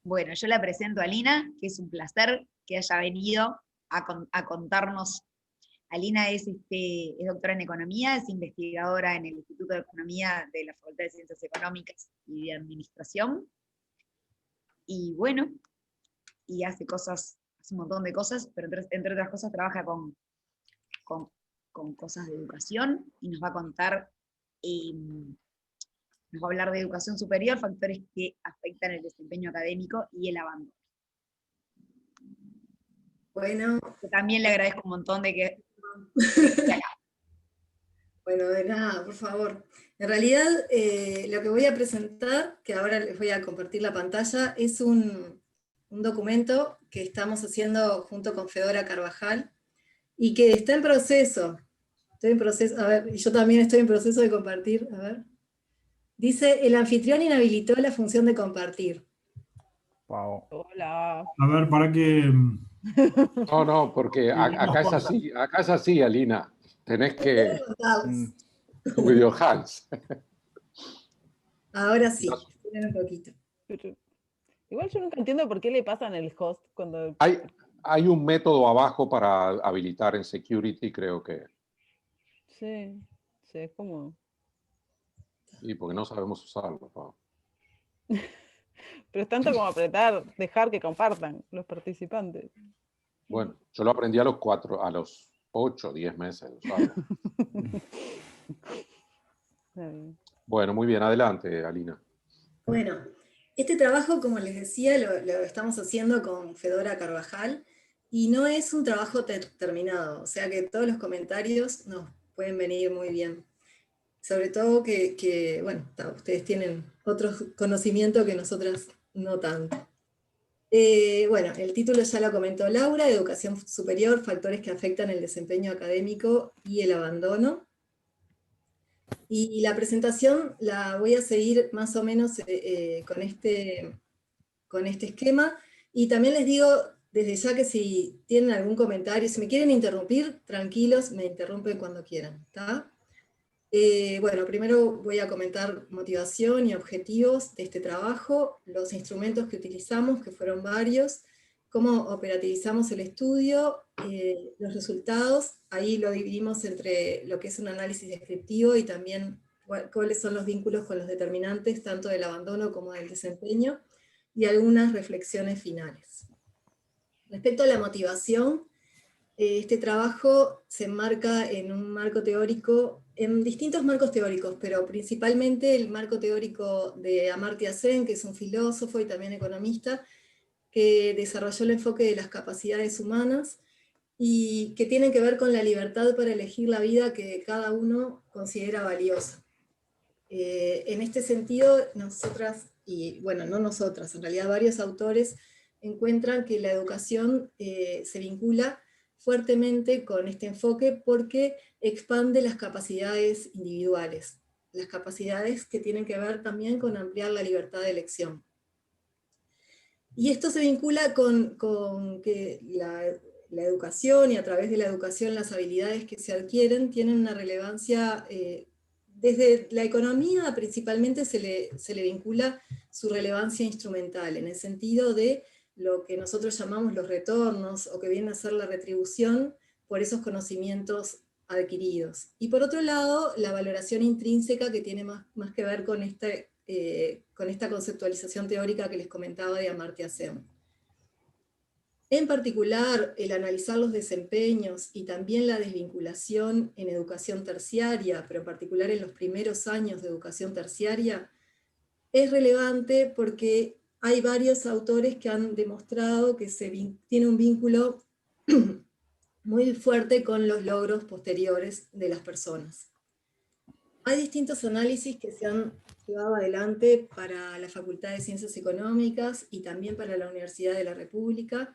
Bueno, yo la presento a Lina, que es un placer que haya venido a contarnos. Alina es doctora en Economía, es investigadora en el Instituto de Economía de la Facultad de Ciencias Económicas y de Administración. Y bueno, y hace un montón de cosas, pero entre otras cosas trabaja con cosas de educación y nos va a contar, nos va a hablar de educación superior, factores que afectan el desempeño académico y el abandono. Bueno. Yo también le agradezco un montón de que... Bueno, de nada, por favor. En realidad, lo que voy a presentar, que ahora les voy a compartir la pantalla, es un documento que estamos haciendo junto con Fedora Carvajal, y que está en proceso. Estoy en proceso, a ver, y yo también estoy en proceso de compartir, a ver. Dice, el anfitrión inhabilitó la función de compartir. Wow. Hola. A ver, para que... No, porque acá es así, Alina. Tenés que... With your hands. Ahora sí, esperen un poquito. Igual yo nunca entiendo por qué le pasan el host cuando... Hay un método abajo para habilitar en security, creo que... Sí, es como... Y porque no sabemos usarlo. ¿No? Pero es tanto como apretar, dejar que compartan los participantes. Bueno, yo lo aprendí a los 8, 10 meses de usarlo. Bueno, muy bien, adelante, Alina. Bueno, este trabajo, como les decía, lo estamos haciendo con Fedora Carvajal, y no es un trabajo terminado, o sea que todos los comentarios nos pueden venir muy bien. Sobre todo que bueno, ustedes tienen otros conocimientos que nosotras no tanto. Bueno, el título ya lo comentó Laura, Educación Superior, factores que afectan el desempeño académico y el abandono. Y la presentación la voy a seguir más o menos con este esquema, y también les digo desde ya que si tienen algún comentario, si me quieren interrumpir, tranquilos, me interrumpen cuando quieran, ¿está? Bueno, primero voy a comentar motivación y objetivos de este trabajo, los instrumentos que utilizamos, que fueron varios, cómo operativizamos el estudio, los resultados, ahí lo dividimos entre lo que es un análisis descriptivo y también cuáles son los vínculos con los determinantes, tanto del abandono como del desempeño, y algunas reflexiones finales. Respecto a la motivación, este trabajo se enmarca en un marco teórico, en distintos marcos teóricos, pero principalmente el marco teórico de Amartya Sen, que es un filósofo y también economista, que desarrolló el enfoque de las capacidades humanas, y que tienen que ver con la libertad para elegir la vida que cada uno considera valiosa. En este sentido, nosotras, y bueno, no nosotras, en realidad varios autores encuentran que la educación se vincula fuertemente con este enfoque porque expande las capacidades individuales, las capacidades que tienen que ver también con ampliar la libertad de elección. Y esto se vincula con que la educación, y a través de la educación las habilidades que se adquieren, tienen una relevancia, desde la economía principalmente se le vincula su relevancia instrumental, en el sentido de lo que nosotros llamamos los retornos, o que viene a ser la retribución por esos conocimientos adquiridos. Y por otro lado, la valoración intrínseca, que tiene más que ver con esta conceptualización teórica que les comentaba de Amartya Sen. En particular, el analizar los desempeños y también la desvinculación en educación terciaria, pero en particular en los primeros años de educación terciaria, es relevante porque hay varios autores que han demostrado que tiene un vínculo muy fuerte con los logros posteriores de las personas. Hay distintos análisis que se han llevado adelante para la Facultad de Ciencias Económicas y también para la Universidad de la República,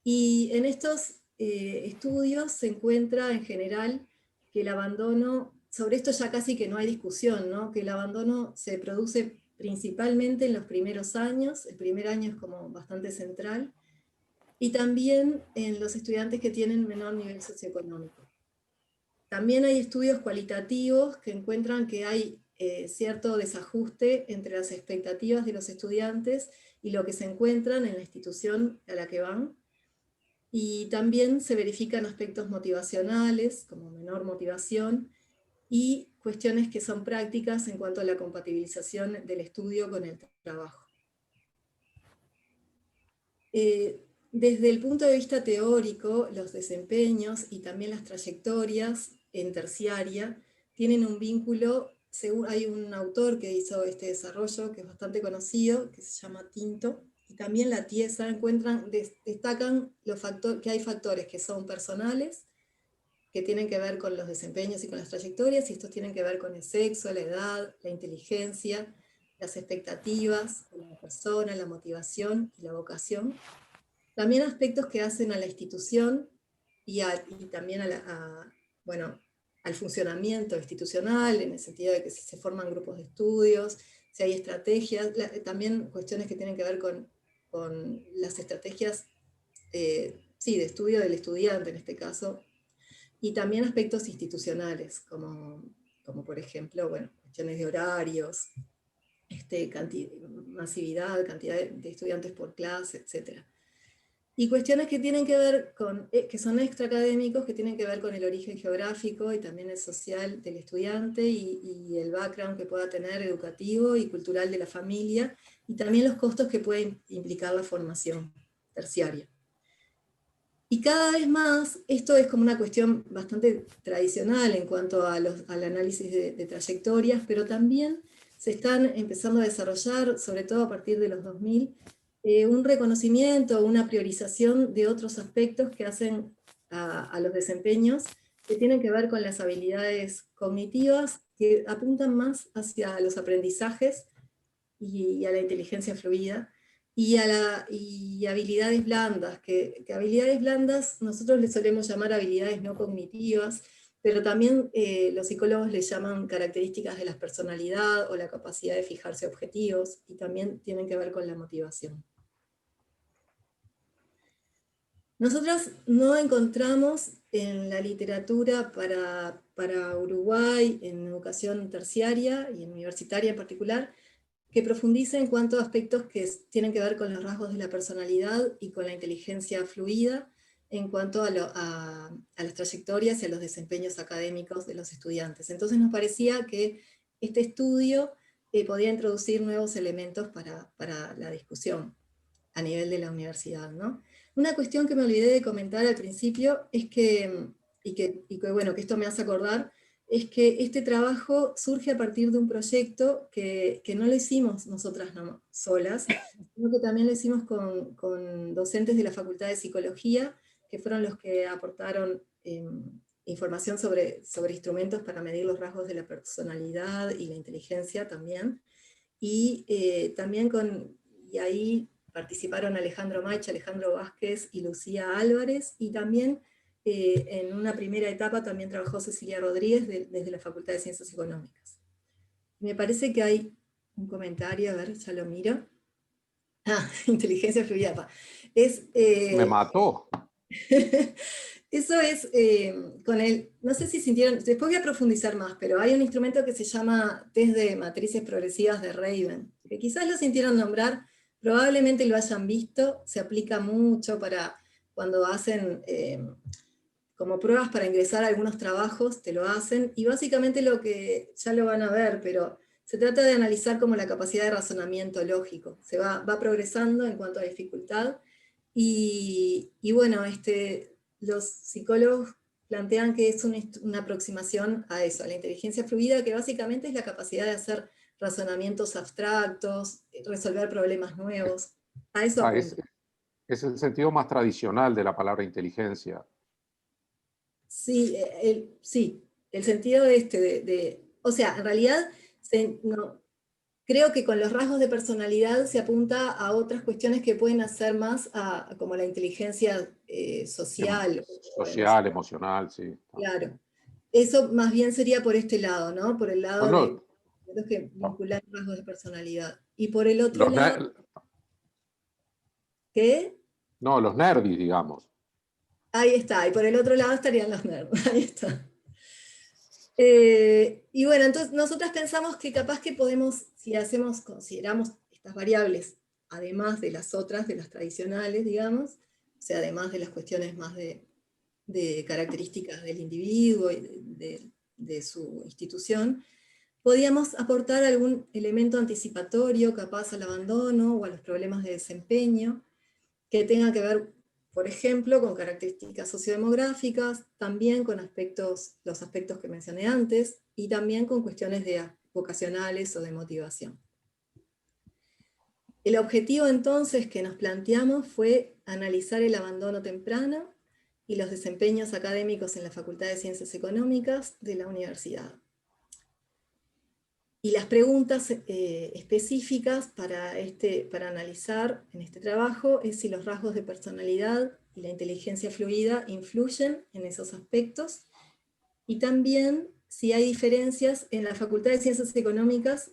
y en estos estudios se encuentra en general que el abandono, sobre esto ya casi que no hay discusión, ¿no? Que el abandono se produce principalmente en los primeros años, el primer año es como bastante central, y también en los estudiantes que tienen menor nivel socioeconómico. También hay estudios cualitativos que encuentran que hay cierto desajuste entre las expectativas de los estudiantes y lo que se encuentran en la institución a la que van. Y también se verifican aspectos motivacionales, como menor motivación, y cuestiones que son prácticas en cuanto a la compatibilización del estudio con el trabajo. Desde el punto de vista teórico, los desempeños y también las trayectorias en terciaria tienen un vínculo, hay un autor que hizo este desarrollo que es bastante conocido, que se llama Tinto, y también la Tiesa destacan que hay factores que son personales, que tienen que ver con los desempeños y con las trayectorias, y estos tienen que ver con el sexo, la edad, la inteligencia, las expectativas de la persona, la motivación y la vocación. También aspectos que hacen a la institución y también bueno, al funcionamiento institucional, en el sentido de que si se forman grupos de estudios, si hay estrategias, también cuestiones que tienen que ver con las estrategias sí, de estudio del estudiante en este caso, y también aspectos institucionales, como por ejemplo, bueno, cuestiones de horarios, masividad, cantidad de estudiantes por clase, etc. Y cuestiones que tienen que ver que son extraacadémicos, que tienen que ver con el origen geográfico y también el social del estudiante y el background que pueda tener educativo y cultural de la familia, y también los costos que puede implicar la formación terciaria. Y cada vez más, esto es como una cuestión bastante tradicional en cuanto al análisis de trayectorias, pero también se están empezando a desarrollar, sobre todo a partir de los 2000, un reconocimiento, una priorización de otros aspectos que hacen a los desempeños, que tienen que ver con las habilidades cognitivas, que apuntan más hacia los aprendizajes y a la inteligencia fluida, y habilidades blandas, que habilidades blandas nosotros les solemos llamar habilidades no cognitivas, pero también los psicólogos les llaman características de la personalidad o la capacidad de fijarse objetivos, y también tienen que ver con la motivación. Nosotros no encontramos en la literatura para Uruguay, en educación terciaria y en universitaria en particular, que profundice en cuanto a aspectos que tienen que ver con los rasgos de la personalidad y con la inteligencia fluida, en cuanto a las trayectorias y a los desempeños académicos de los estudiantes. Entonces nos parecía que este estudio podía introducir nuevos elementos para la discusión a nivel de la universidad, ¿no? Una cuestión que me olvidé de comentar al principio es que bueno, que esto me hace acordar, es que este trabajo surge a partir de un proyecto que no lo hicimos nosotras solas, sino que también lo hicimos con docentes de la Facultad de Psicología, que fueron los que aportaron información sobre instrumentos para medir los rasgos de la personalidad y la inteligencia también, y también y ahí participaron Alejandro Maich, Alejandro Vázquez y Lucía Álvarez, y también en una primera etapa también trabajó Cecilia Rodríguez desde la Facultad de Ciencias Económicas. Me parece que hay un comentario, a ver, ya lo miro. Ah, inteligencia fluida. Me mató. Eso es no sé si sintieron, después voy a profundizar más, pero hay un instrumento que se llama test de matrices progresivas de Raven, que quizás lo sintieron nombrar, probablemente lo hayan visto, se aplica mucho para cuando hacen como pruebas para ingresar a algunos trabajos, te lo hacen, y básicamente lo que ya lo van a ver, pero se trata de analizar como la capacidad de razonamiento lógico, se va progresando en cuanto a dificultad, y bueno, los psicólogos plantean que es una aproximación a eso, a la inteligencia fluida, que básicamente es la capacidad de hacer razonamientos abstractos, resolver problemas nuevos, a eso apunta. Es el sentido más tradicional de la palabra inteligencia. Sí, el sentido o sea, en realidad creo que con los rasgos de personalidad se apunta a otras cuestiones que pueden hacer más como la inteligencia social. Social, emocional, sí. Claro. Eso más bien sería por este lado, ¿no? Por el lado Bueno, de los que vinculan rasgos de personalidad. Y por el otro lado... ¿Qué? No, los nerdis, digamos. Ahí está, y por el otro lado estarían los nerds. Ahí está. Y bueno, entonces nosotras pensamos que capaz que podemos, si consideramos estas variables, además de las otras, de las tradicionales, digamos, o sea, además de las cuestiones más de características del individuo y de su institución, podíamos aportar algún elemento anticipatorio, capaz al abandono o a los problemas de desempeño, que tenga que ver, por ejemplo, con características sociodemográficas, también con los aspectos que mencioné antes, y también con cuestiones vocacionales o de motivación. El objetivo entonces que nos planteamos fue analizar el abandono temprano y los desempeños académicos en la Facultad de Ciencias Económicas de la universidad. Y las preguntas específicas para analizar en este trabajo es si los rasgos de personalidad y la inteligencia fluida influyen en esos aspectos, y también si hay diferencias. En la Facultad de Ciencias Económicas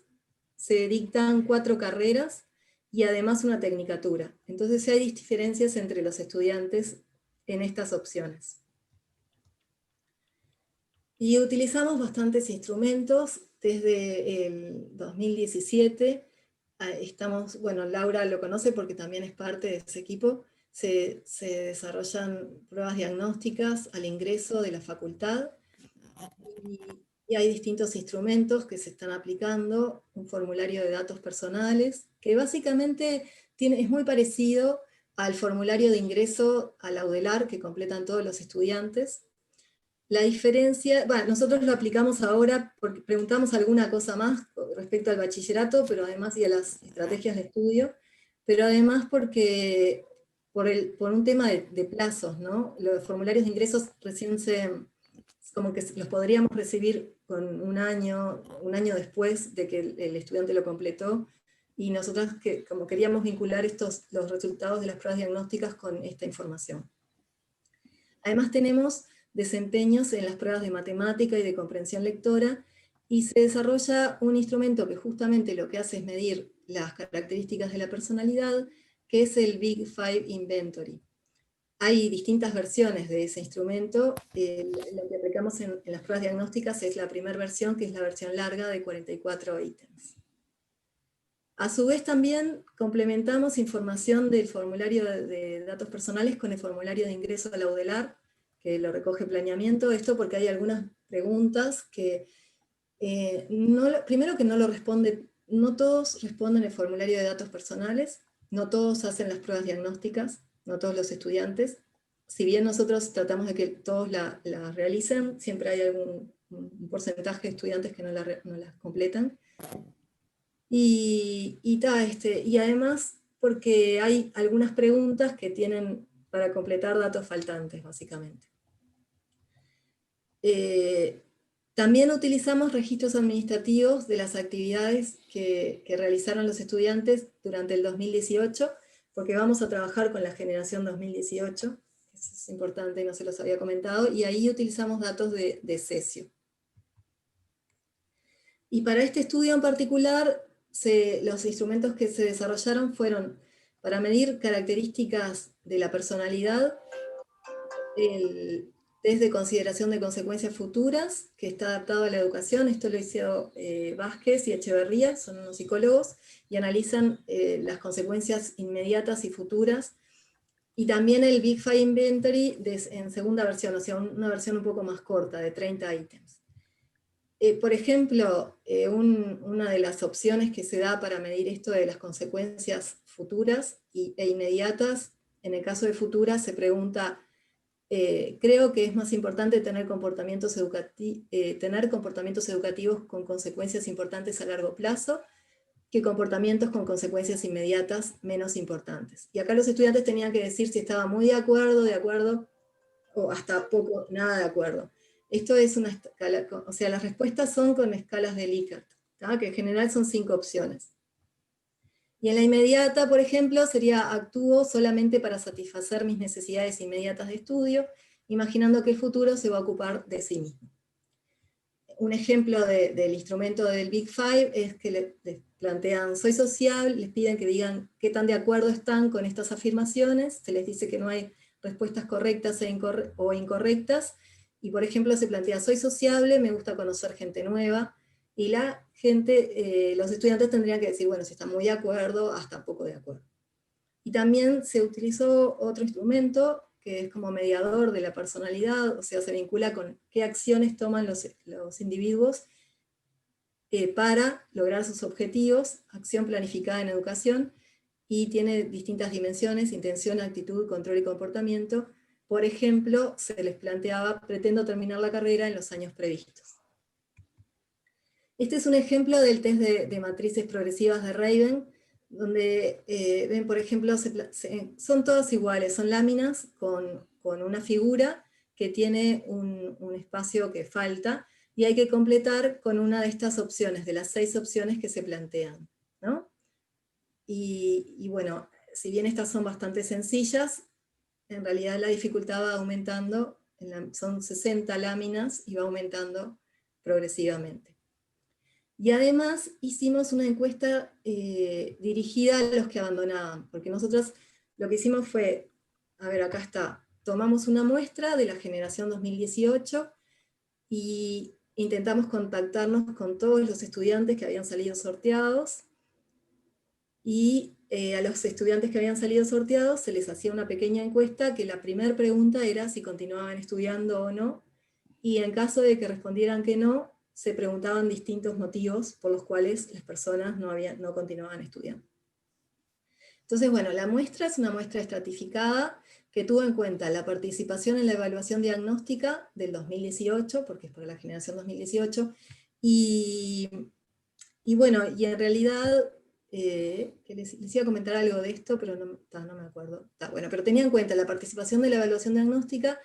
se dictan 4 carreras y además una tecnicatura. Entonces si hay diferencias entre los estudiantes en estas opciones. Y utilizamos bastantes instrumentos. Desde el 2017 bueno, Laura lo conoce porque también es parte de ese equipo, se desarrollan pruebas diagnósticas al ingreso de la facultad, y hay distintos instrumentos que se están aplicando, un formulario de datos personales, que básicamente es muy parecido al formulario de ingreso a la UDELAR que completan todos los estudiantes. La diferencia, bueno, nosotros lo aplicamos ahora porque preguntamos alguna cosa más respecto al bachillerato, pero además y a las estrategias de estudio, pero además porque por un tema de plazos, ¿no? Los formularios de ingresos recién como que los podríamos recibir con un año después de que el estudiante lo completó, y nosotros como queríamos vincular los resultados de las pruebas diagnósticas con esta información. Además tenemos desempeños en las pruebas de matemática y de comprensión lectora, y se desarrolla un instrumento que justamente lo que hace es medir las características de la personalidad, que es el Big Five Inventory. Hay distintas versiones de ese instrumento. Lo que aplicamos en las pruebas diagnósticas es la primera versión, que es la versión larga de 44 ítems. A su vez también complementamos información del formulario de datos personales con el formulario de ingreso a la UDELAR, que lo recoge planeamiento. Esto porque hay algunas preguntas que, primero que no todos responden el formulario de datos personales, no todos hacen las pruebas diagnósticas, no todos los estudiantes. Si bien nosotros tratamos de que todos la realicen, siempre hay un porcentaje de estudiantes que no las completan. Y además porque hay algunas preguntas que tienen para completar datos faltantes, básicamente. También utilizamos registros administrativos de las actividades que realizaron los estudiantes durante el 2018, porque vamos a trabajar con la generación 2018, eso es importante, no se los había comentado, y ahí utilizamos datos de Cesio. Y para este estudio en particular, los instrumentos que se desarrollaron fueron para medir características de la personalidad, desde consideración de consecuencias futuras, que está adaptado a la educación. Esto lo hizo Vázquez y Echeverría, son unos psicólogos, y analizan las consecuencias inmediatas y futuras. Y también el Big Five Inventory en segunda versión, o sea, una versión un poco más corta, de 30 ítems. Por ejemplo, una de las opciones que se da para medir esto de las consecuencias futuras e inmediatas, en el caso de futuras se pregunta, creo que es más importante tener comportamientos educativos con consecuencias importantes a largo plazo, que comportamientos con consecuencias inmediatas menos importantes. Y acá los estudiantes tenían que decir si estaban muy de acuerdo, o hasta poco, nada de acuerdo. Esto es una escala, o sea, las respuestas son con escalas de Likert, ¿tá? Que en general son 5 opciones. Y en la inmediata, por ejemplo, sería actúo solamente para satisfacer mis necesidades inmediatas de estudio, imaginando que el futuro se va a ocupar de sí mismo. Un ejemplo del instrumento del Big Five es que les plantean, soy sociable, les piden que digan qué tan de acuerdo están con estas afirmaciones, se les dice que no hay respuestas correctas o incorrectas, y por ejemplo se plantea, soy sociable, me gusta conocer gente nueva, y la gente, los estudiantes tendrían que decir, bueno, si están muy de acuerdo, hasta poco de acuerdo. Y también se utilizó otro instrumento, que es como mediador de la personalidad, o sea, se vincula con qué acciones toman los individuos para lograr sus objetivos, acción planificada en educación, y tiene distintas dimensiones, intención, actitud, control y comportamiento. Por ejemplo, se les planteaba, pretendo terminar la carrera en los años previstos. Este es un ejemplo del test de matrices progresivas de Raven, donde ven, por ejemplo, son todas iguales, son láminas con una figura que tiene un espacio que falta, y hay que completar con una de estas opciones, de las 6 opciones que se plantean, ¿no? Y bueno, si bien estas son bastante sencillas, en realidad la dificultad va aumentando, son 60 láminas y va aumentando progresivamente. Y además hicimos una encuesta dirigida a los que abandonaban, porque nosotros lo que hicimos fue, a ver, acá está, tomamos una muestra de la generación 2018 y intentamos contactarnos con todos los estudiantes que habían salido sorteados, y a los estudiantes que habían salido sorteados se les hacía una pequeña encuesta, que la primera pregunta era si continuaban estudiando o no, y en caso de que respondieran que no, se preguntaban distintos motivos por los cuales las personas no continuaban estudiando. Entonces, bueno, la muestra es una muestra estratificada que tuvo en cuenta la participación en la evaluación diagnóstica del 2018, porque es para la generación 2018, y bueno, y en realidad, que les iba a comentar algo de esto, pero no me acuerdo. Bueno, pero tenía en cuenta la participación de la evaluación diagnóstica,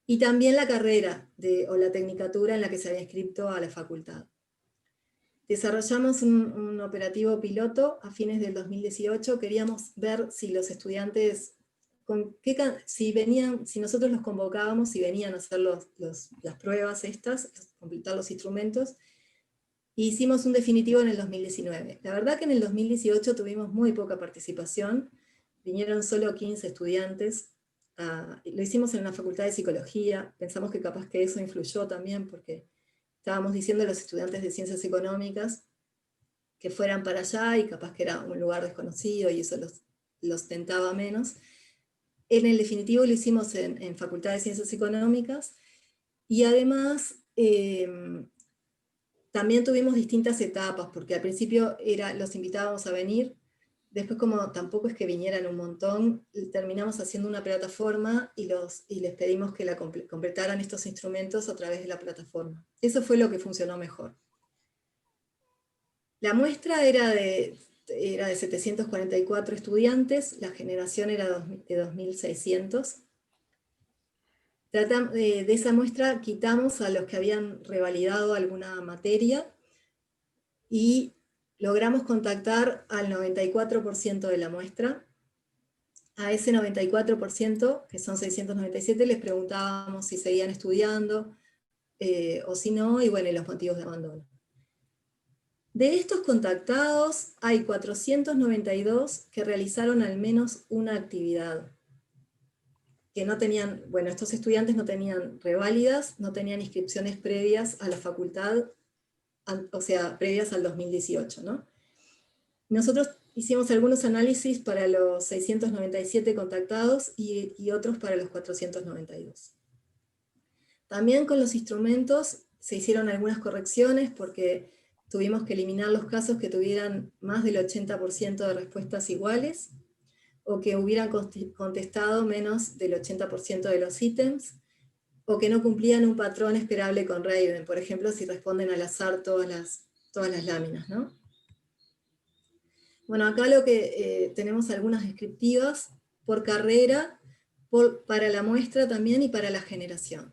y también la carrera o la tecnicatura en la que se había inscrito a la facultad. Desarrollamos un operativo piloto a fines del 2018, queríamos ver si los estudiantes, si nosotros los convocábamos, si venían a hacer las pruebas estas, completar los instrumentos, y hicimos un definitivo en el 2019. La verdad que en el 2018 tuvimos muy poca participación, vinieron solo 15 estudiantes. Lo hicimos en la Facultad de Psicología, pensamos que capaz que eso influyó también, porque estábamos diciendo a los estudiantes de Ciencias Económicas que fueran para allá, y capaz que era un lugar desconocido, y eso los tentaba menos. En el definitivo lo hicimos en Facultad de Ciencias Económicas, y además también tuvimos distintas etapas, porque al principio los invitábamos a venir. Después, como tampoco es que vinieran un montón, terminamos haciendo una plataforma y les pedimos que completaran estos instrumentos a través de la plataforma. Eso fue lo que funcionó mejor. La muestra era de 744 estudiantes, la generación era de 2.600. De esa muestra quitamos a los que habían revalidado alguna materia, y logramos contactar al 94% de la muestra. A ese 94%, que son 697, les preguntábamos si seguían estudiando o si no, y bueno, y los motivos de abandono. De estos contactados, hay 492 que realizaron al menos una actividad, que no tenían, bueno, estos estudiantes no tenían reválidas, no tenían inscripciones previas a la facultad, o sea, previas al 2018, ¿no? Nosotros hicimos algunos análisis para los 697 contactados y otros para los 492. También con los instrumentos se hicieron algunas correcciones, porque tuvimos que eliminar los casos que tuvieran más del 80% de respuestas iguales, o que hubieran contestado menos del 80% de los ítems, o que no cumplían un patrón esperable con Raven, por ejemplo, si responden al azar todas las láminas, ¿no? Bueno, acá lo que tenemos algunas descriptivas por carrera, para la muestra también y para la generación.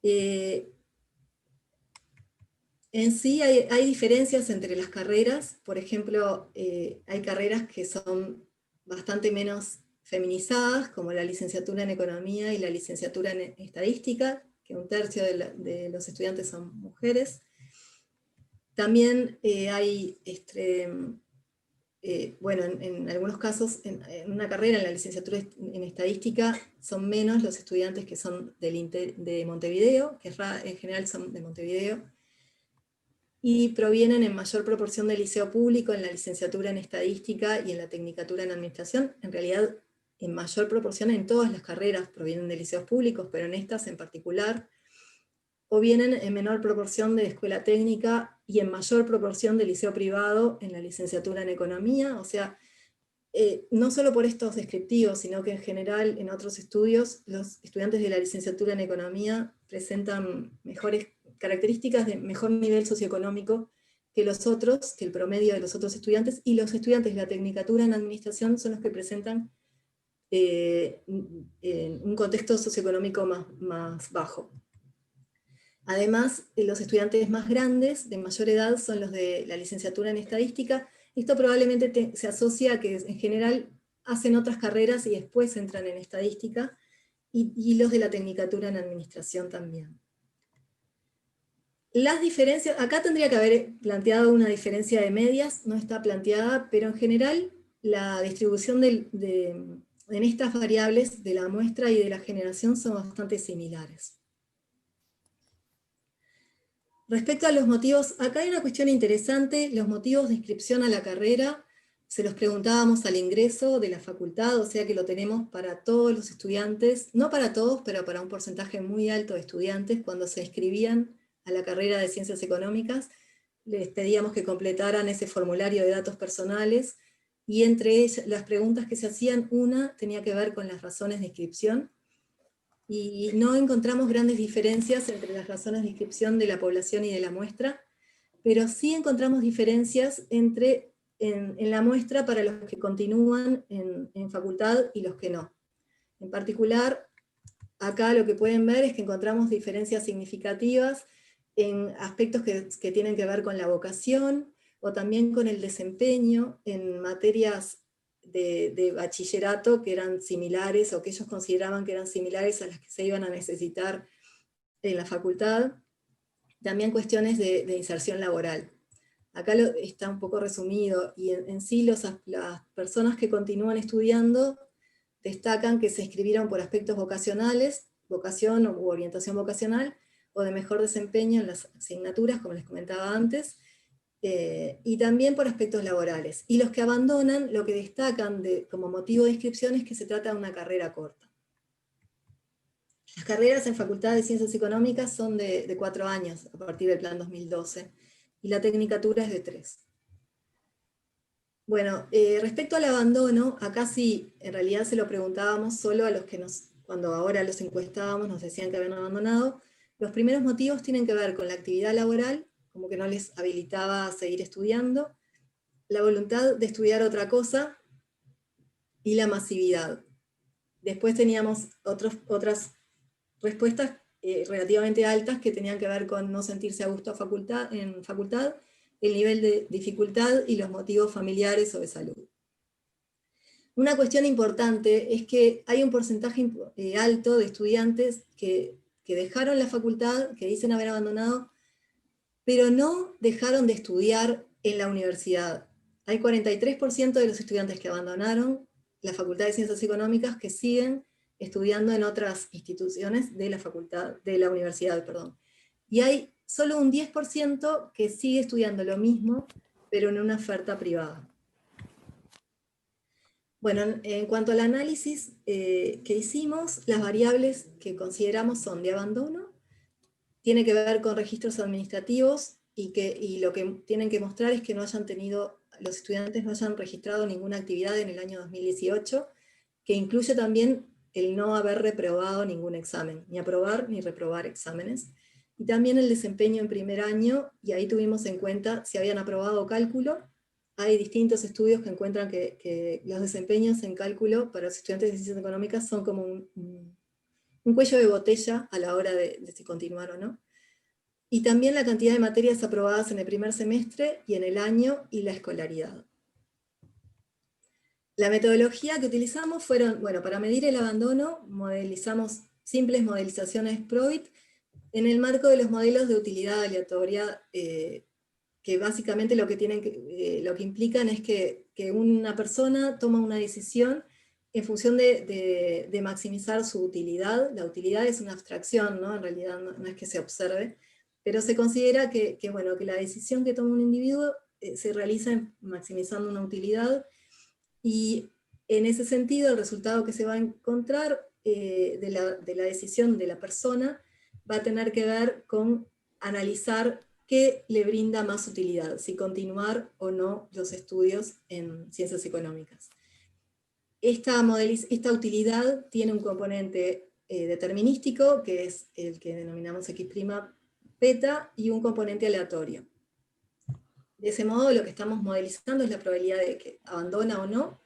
En sí hay diferencias entre las carreras. Por ejemplo, hay carreras que son bastante menos feminizadas, como la licenciatura en Economía y la licenciatura en Estadística, que 1/3 de los estudiantes son mujeres. También hay bueno, en algunos casos, en una carrera, en la licenciatura en estadística, son menos los estudiantes que son de Montevideo, que en general son de Montevideo, y provienen en mayor proporción del liceo público en la licenciatura en estadística y en la tecnicatura en administración. En realidad, en mayor proporción en todas las carreras provienen de liceos públicos, pero en estas en particular, o vienen en menor proporción de escuela técnica y en mayor proporción de liceo privado en la licenciatura en economía. O sea, no solo por estos descriptivos, sino que en general en otros estudios los estudiantes de la licenciatura en economía presentan mejores características de mejor nivel socioeconómico que los otros, que el promedio de los otros estudiantes, y los estudiantes de la tecnicatura en administración son los que presentan un contexto socioeconómico más bajo. Además, los estudiantes más grandes, de mayor edad, son los de la licenciatura en estadística. Esto probablemente se asocia a que en general hacen otras carreras y después entran en estadística, y los de la tecnicatura en administración también. Las diferencias, acá tendría que haber planteado una diferencia de medias, no está planteada, pero en general la distribución en estas variables de la muestra y de la generación son bastante similares. Respecto a los motivos, acá hay una cuestión interesante, los motivos de inscripción a la carrera, se los preguntábamos al ingreso de la facultad, o sea que lo tenemos para todos los estudiantes, no para todos, pero para un porcentaje muy alto de estudiantes, cuando se inscribían a la carrera de Ciencias Económicas, les pedíamos que completaran ese formulario de datos personales, y entre ellas, las preguntas que se hacían, una tenía que ver con las razones de inscripción, y no encontramos grandes diferencias entre las razones de inscripción de la población y de la muestra, pero sí encontramos diferencias en la muestra para los que continúan en facultad y los que no. En particular, acá lo que pueden ver es que encontramos diferencias significativas en aspectos que tienen que ver con la vocación, o también con el desempeño en materias de bachillerato que eran similares, o que ellos consideraban que eran similares a las que se iban a necesitar en la facultad. También cuestiones de inserción laboral. Acá está un poco resumido, y en sí las personas que continúan estudiando destacan que se inscribieron por aspectos vocacionales, vocación u orientación vocacional, o de mejor desempeño en las asignaturas, como les comentaba antes, y también por aspectos laborales. Y los que abandonan, lo que destacan como motivo de inscripción es que se trata de una carrera corta. Las carreras en Facultad de Ciencias Económicas son de 4 años, a partir del Plan 2012, y la tecnicatura es de 3. Bueno, respecto al abandono, acá sí, en realidad se lo preguntábamos solo a los que cuando ahora los encuestábamos nos decían que habían abandonado. Los primeros motivos tienen que ver con la actividad laboral, como que no les habilitaba a seguir estudiando, la voluntad de estudiar otra cosa, y la masividad. Después teníamos otras respuestas relativamente altas que tenían que ver con no sentirse a gusto en facultad, el nivel de dificultad y los motivos familiares o de salud. Una cuestión importante es que hay un porcentaje alto de estudiantes que dejaron la facultad, que dicen haber abandonado, pero no dejaron de estudiar en la universidad. Hay 43% de los estudiantes que abandonaron la Facultad de Ciencias Económicas que siguen estudiando en otras instituciones de la universidad, perdón. Y hay solo un 10% que sigue estudiando lo mismo, pero en una oferta privada. Bueno, en cuanto al análisis que hicimos, las variables que consideramos son de abandono, tiene que ver con registros administrativos, y lo que tienen que mostrar es que los estudiantes no hayan registrado ninguna actividad en el año 2018, que incluye también el no haber reprobado ningún examen, ni aprobar ni reprobar exámenes, y también el desempeño en primer año, y ahí tuvimos en cuenta si habían aprobado cálculo. Hay distintos estudios que encuentran que los desempeños en cálculo para los estudiantes de Ciencias Económicas son como un cuello de botella a la hora de si continuar o no. Y también la cantidad de materias aprobadas en el primer semestre y en el año, y la escolaridad. La metodología que utilizamos fueron, bueno, para medir el abandono, modelizamos simples modelizaciones Probit en el marco de los modelos de utilidad aleatoria que que básicamente lo que implican es que una persona toma una decisión en función de maximizar su utilidad. La utilidad es una abstracción, ¿no? En realidad no es que se observe, pero se considera que la decisión que toma un individuo se realiza maximizando una utilidad, y en ese sentido el resultado que se va a encontrar de la decisión de la persona va a tener que ver con analizar qué le brinda más utilidad, si continuar o no los estudios en ciencias económicas. Esta utilidad tiene un componente determinístico, que es el que denominamos X' beta, y un componente aleatorio. De ese modo, lo que estamos modelizando es la probabilidad de que abandona o no.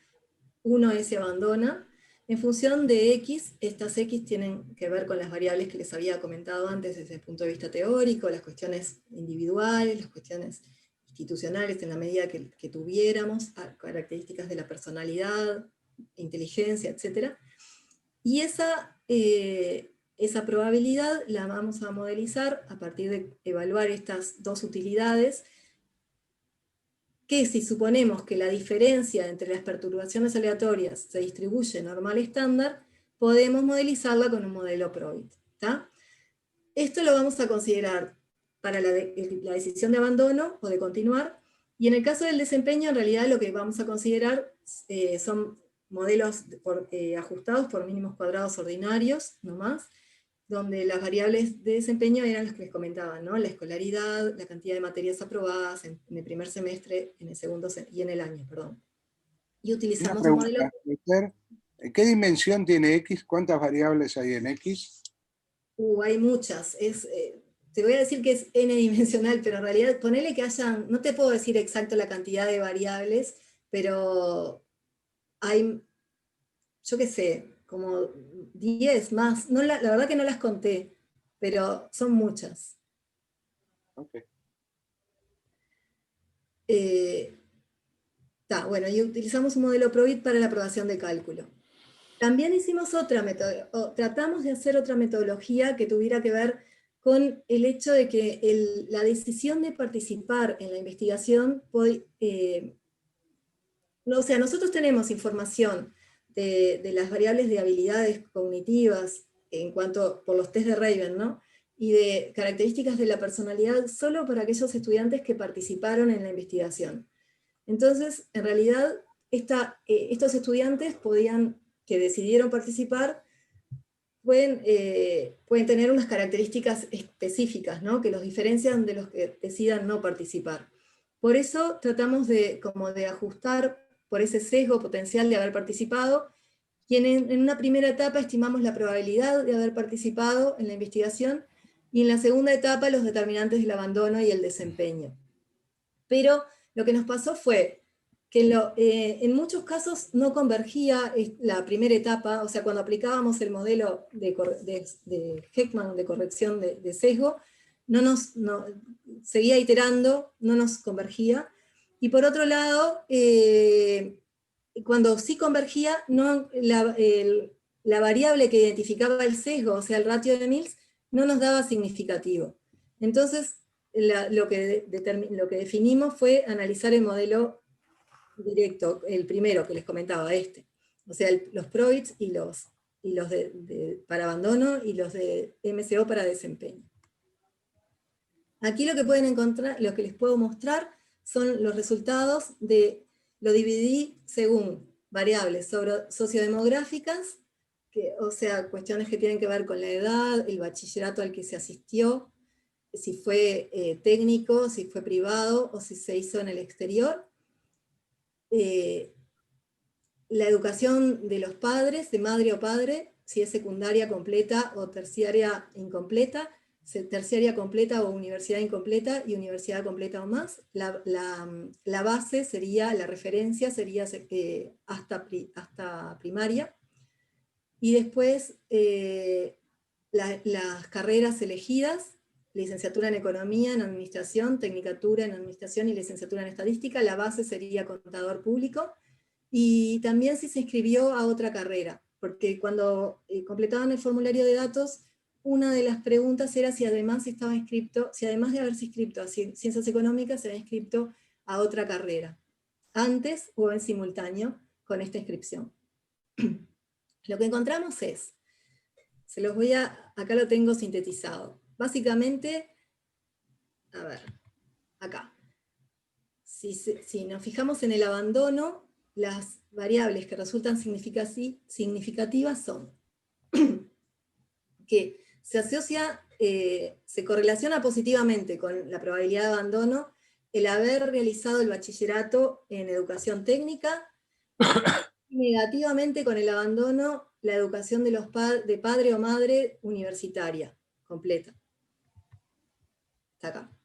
1S abandona. En función de X, estas X tienen que ver con las variables que les había comentado antes desde el punto de vista teórico, las cuestiones individuales, las cuestiones institucionales en la medida que tuviéramos, características de la personalidad, inteligencia, etc. Y esa probabilidad la vamos a modelizar a partir de evaluar estas dos utilidades, que si suponemos que la diferencia entre las perturbaciones aleatorias se distribuye normal estándar, podemos modelizarla con un modelo Probit. Esto lo vamos a considerar para la decisión de abandono o de continuar, y en el caso del desempeño, en realidad lo que vamos a considerar son modelos ajustados por mínimos cuadrados ordinarios, no más, donde las variables de desempeño eran las que les comentaba, ¿no? La escolaridad, la cantidad de materias aprobadas en el primer semestre, en el segundo y en el año, perdón. Y utilizamos un modelo... Esther, ¿qué dimensión tiene X? ¿Cuántas variables hay en X? Hay muchas. Te voy a decir que es n-dimensional, pero en realidad ponele que hayan, no te puedo decir exacto la cantidad de variables, pero hay, yo qué sé, como 10 más. No, la verdad que no las conté, pero son muchas. Okay. Bueno, y utilizamos un modelo Probit para la aprobación de cálculo. También hicimos tratamos de hacer otra metodología que tuviera que ver con el hecho de que la decisión de participar en la investigación, nosotros tenemos información de las variables de habilidades cognitivas por los test de Raven, ¿no? Y de características de la personalidad solo para aquellos estudiantes que participaron en la investigación. Entonces, en realidad, estos estudiantes que decidieron participar, pueden tener unas características específicas, ¿no? Que los diferencian de los que decidan no participar. Por eso tratamos de ajustar por ese sesgo potencial de haber participado, y en una primera etapa estimamos la probabilidad de haber participado en la investigación, y en la segunda etapa los determinantes del abandono y el desempeño. Pero lo que nos pasó fue que en muchos casos no convergía la primera etapa, o sea, cuando aplicábamos el modelo de Heckman de corrección de sesgo, seguía iterando, no nos convergía. Y por otro lado, cuando sí convergía, la variable que identificaba el sesgo, o sea, el ratio de Mills, no nos daba significativo. Entonces, lo que definimos fue analizar el modelo directo, el primero que les comentaba, o sea, los Probits y los para abandono y los de MCO para desempeño. Aquí lo que pueden encontrar, lo que les puedo mostrar son los resultados lo dividí según variables sociodemográficas, o sea, cuestiones que tienen que ver con la edad, el bachillerato al que se asistió, si fue técnico, si fue privado o si se hizo en el exterior. La educación de los padres, de madre o padre, si es secundaria completa o terciaria incompleta, terciaria completa o universidad incompleta y universidad completa o más. La base sería, la referencia sería hasta primaria. Y después las carreras elegidas, licenciatura en Economía, en Administración, Tecnicatura en Administración y licenciatura en Estadística. La base sería contador público. Y también si se inscribió a otra carrera, porque cuando completaban el formulario de datos, una de las preguntas era si además estaba inscripto, si además de haberse inscrito a Ciencias Económicas, se había inscrito a otra carrera, antes o en simultáneo con esta inscripción. Lo que encontramos es, acá lo tengo sintetizado. Básicamente, a ver, acá. Si nos fijamos en el abandono, las variables que resultan significativas son que se correlaciona positivamente con la probabilidad de abandono el haber realizado el bachillerato en educación técnica, y negativamente con el abandono la educación de padre o madre universitaria, completa. Está acá.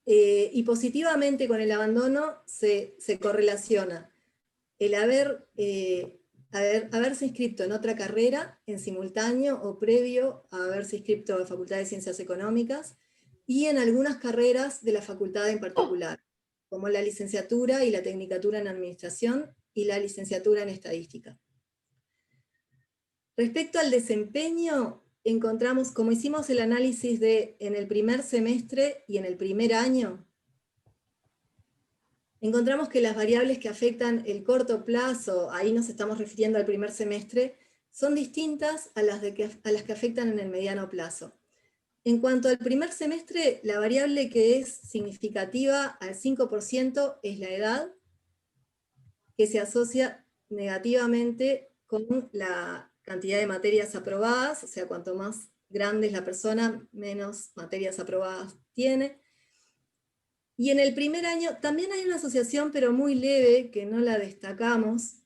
Y positivamente con el abandono se correlaciona el haberse inscrito en otra carrera en simultáneo o previo a haberse inscrito en Facultad de Ciencias Económicas y en algunas carreras de la facultad en particular, como la licenciatura y la tecnicatura en Administración y la licenciatura en Estadística. Respecto al desempeño, encontramos, como hicimos el análisis en el primer semestre y en el primer año, encontramos que las variables que afectan el corto plazo, ahí nos estamos refiriendo al primer semestre, son distintas a las que afectan en el mediano plazo. En cuanto al primer semestre, la variable que es significativa al 5% es la edad, que se asocia negativamente con la cantidad de materias aprobadas, o sea, cuanto más grande es la persona, menos materias aprobadas tiene. Y en el primer año también hay una asociación, pero muy leve, que no la destacamos,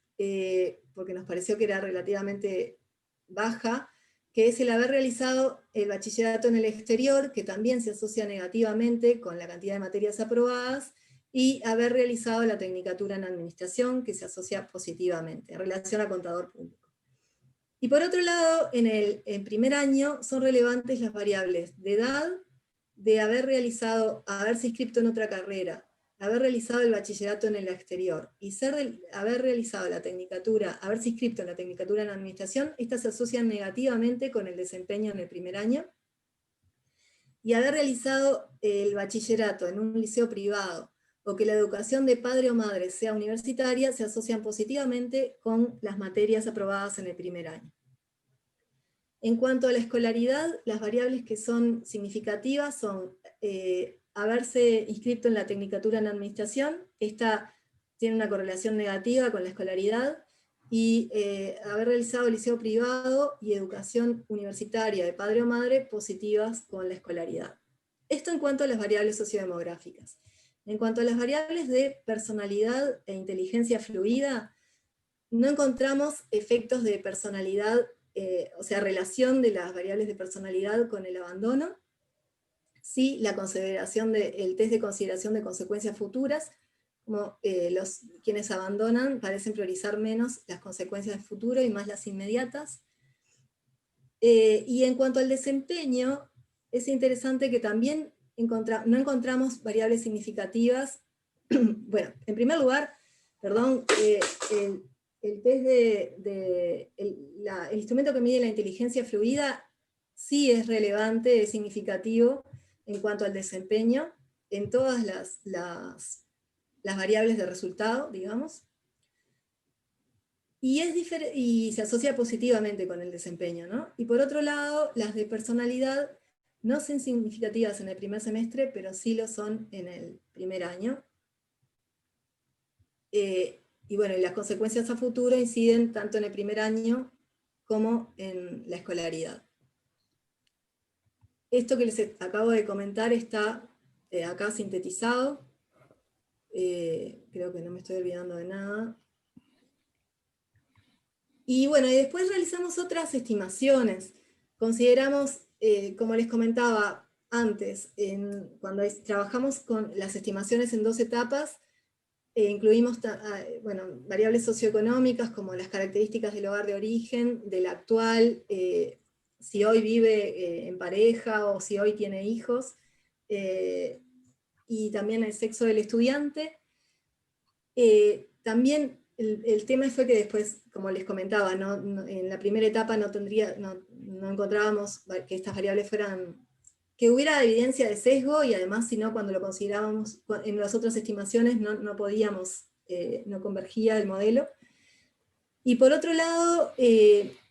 porque nos pareció que era relativamente baja, que es el haber realizado el bachillerato en el exterior, que también se asocia negativamente con la cantidad de materias aprobadas, y haber realizado la tecnicatura en Administración, que se asocia positivamente, en relación a contador público. Y por otro lado, en el primer año son relevantes las variables de edad, de haberse inscrito en otra carrera, haber realizado el bachillerato en el exterior, y haber realizado la tecnicatura, haberse inscrito en la tecnicatura en Administración, estas se asocian negativamente con el desempeño en el primer año, y haber realizado el bachillerato en un liceo privado, o que la educación de padre o madre sea universitaria, se asocian positivamente con las materias aprobadas en el primer año. En cuanto a la escolaridad, las variables que son significativas son haberse inscrito en la tecnicatura en Administración, esta tiene una correlación negativa con la escolaridad, y haber realizado el liceo privado y educación universitaria de padre o madre positivas con la escolaridad. Esto en cuanto a las variables sociodemográficas. En cuanto a las variables de personalidad e inteligencia fluida, no encontramos efectos de personalidad, o sea, relación de las variables de personalidad con el abandono. Sí, la consideración el test de consideración de consecuencias futuras, como quienes abandonan parecen priorizar menos las consecuencias del futuro y más las inmediatas. Y en cuanto al desempeño, es interesante que también no encontramos variables significativas. Bueno, en primer lugar, perdón, el test el instrumento que mide la inteligencia fluida sí es relevante, es significativo en cuanto al desempeño en todas las variables de resultado, digamos, y se asocia positivamente con el desempeño, ¿no? Y por otro lado, las de personalidad no son significativas en el primer semestre, pero sí lo son en el primer año. Y bueno, y las consecuencias a futuro inciden tanto en el primer año como en la escolaridad. Esto que les acabo de comentar está acá sintetizado. Creo que no me estoy olvidando de nada. Y bueno, y después realizamos otras estimaciones. Consideramos, como les comentaba antes, cuando trabajamos con las estimaciones en 2 etapas, incluimos variables socioeconómicas como las características del hogar de origen, del actual, si hoy vive en pareja o si hoy tiene hijos, y también el sexo del estudiante. También el tema fue que después, como les comentaba, en la primera etapa no encontrábamos que estas variables fueran, que hubiera evidencia de sesgo, y además, si no, cuando lo considerábamos en las otras estimaciones, no podíamos, no convergía el modelo. Y por otro lado,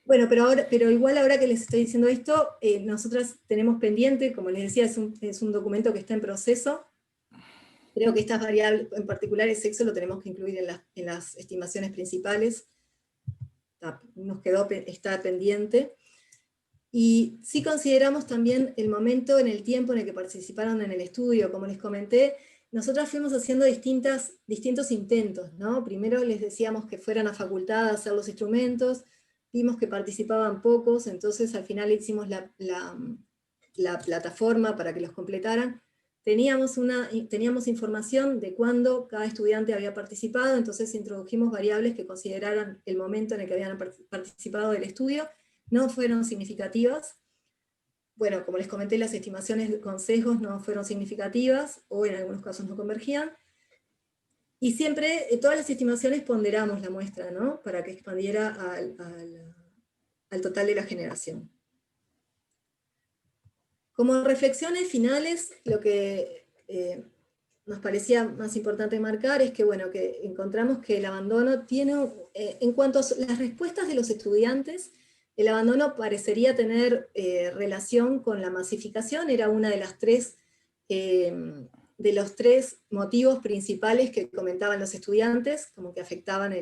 bueno, pero igual ahora que les estoy diciendo esto, nosotras tenemos pendiente, como les decía, es un documento que está en proceso. Creo que estas variables, en particular el sexo, lo tenemos que incluir en las estimaciones principales. Está pendiente. Y sí consideramos también el momento en el tiempo en el que participaron en el estudio. Como les comenté, nosotros fuimos haciendo distintos intentos, ¿no? Primero les decíamos que fueran a facultad a hacer los instrumentos, vimos que participaban pocos, entonces al final hicimos la plataforma para que los completaran. Teníamos información de cuándo cada estudiante había participado, entonces introdujimos variables que consideraran el momento en el que habían participado del estudio. No fueron significativas. Bueno, como les comenté, las estimaciones con sesgos no fueron significativas, o en algunos casos no convergían. Y siempre, todas las estimaciones ponderamos la muestra, ¿no? Para que expandiera al total de la generación. Como reflexiones finales, lo que nos parecía más importante marcar es que, bueno, que encontramos que el abandono tiene, en cuanto a las respuestas de los estudiantes, el abandono parecería tener relación con la masificación. Era una de los tres motivos principales que comentaban los estudiantes, como que afectaban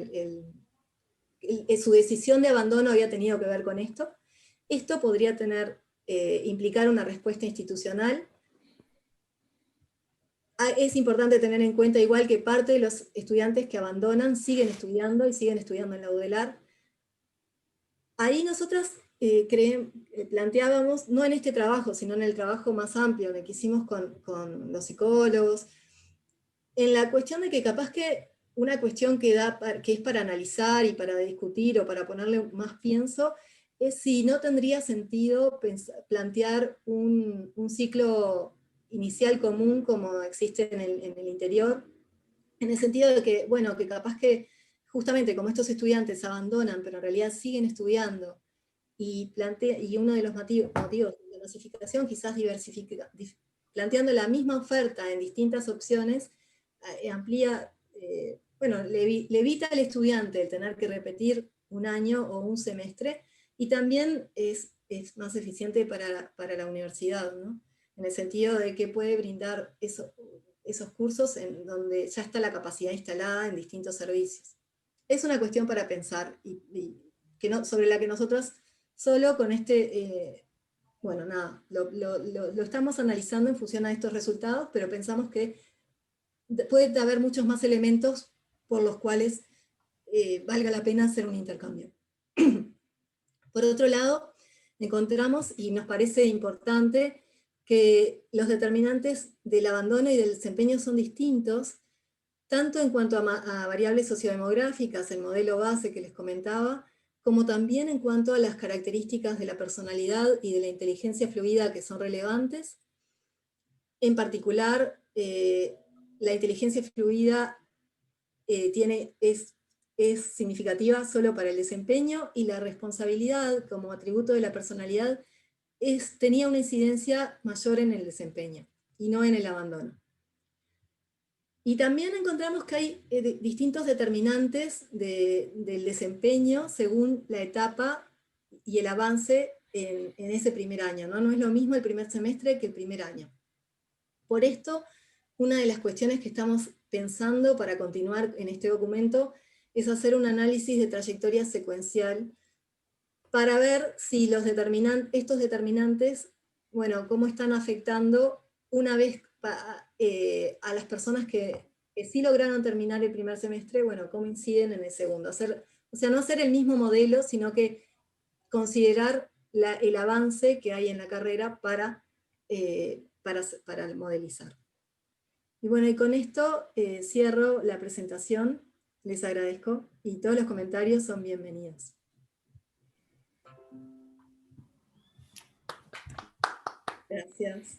su decisión de abandono había tenido que ver con esto. Esto podría implicar una respuesta institucional. Es importante tener en cuenta igual que parte de los estudiantes que abandonan siguen estudiando, y siguen estudiando en la UDELAR. Ahí nosotras planteábamos, no en este trabajo, sino en el trabajo más amplio que hicimos con los psicólogos, en la cuestión de que capaz que una cuestión que es para analizar y para discutir, o para ponerle más pienso, es si no tendría sentido plantear un ciclo inicial común como existe en el interior, en el sentido de que, bueno, que capaz que justamente como estos estudiantes abandonan, pero en realidad siguen estudiando, y uno de los motivos de masificación, quizás planteando la misma oferta en distintas opciones, amplía, bueno, le evita al estudiante el tener que repetir un año o un semestre, y también es más eficiente para la universidad, ¿no? En el sentido de que puede brindar esos cursos en donde ya está la capacidad instalada en distintos servicios. Es una cuestión para pensar, sobre la que nosotros solo con bueno, nada, lo estamos analizando en función a estos resultados, pero pensamos que puede haber muchos más elementos por los cuales valga la pena hacer un intercambio. Por otro lado, encontramos, y nos parece importante, que los determinantes del abandono y del desempeño son distintos, tanto en cuanto a variables sociodemográficas, el modelo base que les comentaba, como también en cuanto a las características de la personalidad y de la inteligencia fluida que son relevantes. En particular, la inteligencia fluida es significativa solo para el desempeño, y la responsabilidad como atributo de la personalidad tenía una incidencia mayor en el desempeño, y no en el abandono. Y también encontramos que hay distintos determinantes del desempeño según la etapa y el avance en ese primer año, ¿no? No es lo mismo el primer semestre que el primer año. Por esto, una de las cuestiones que estamos pensando para continuar en este documento es hacer un análisis de trayectoria secuencial para ver si estos determinantes, bueno, cómo están afectando una vez a las personas que sí lograron terminar el primer semestre, bueno, cómo inciden en el segundo. O sea, no hacer el mismo modelo, sino que considerar el avance que hay en la carrera para modelizar. Y bueno, y con esto cierro la presentación. Les agradezco, y todos los comentarios son bienvenidos. Gracias.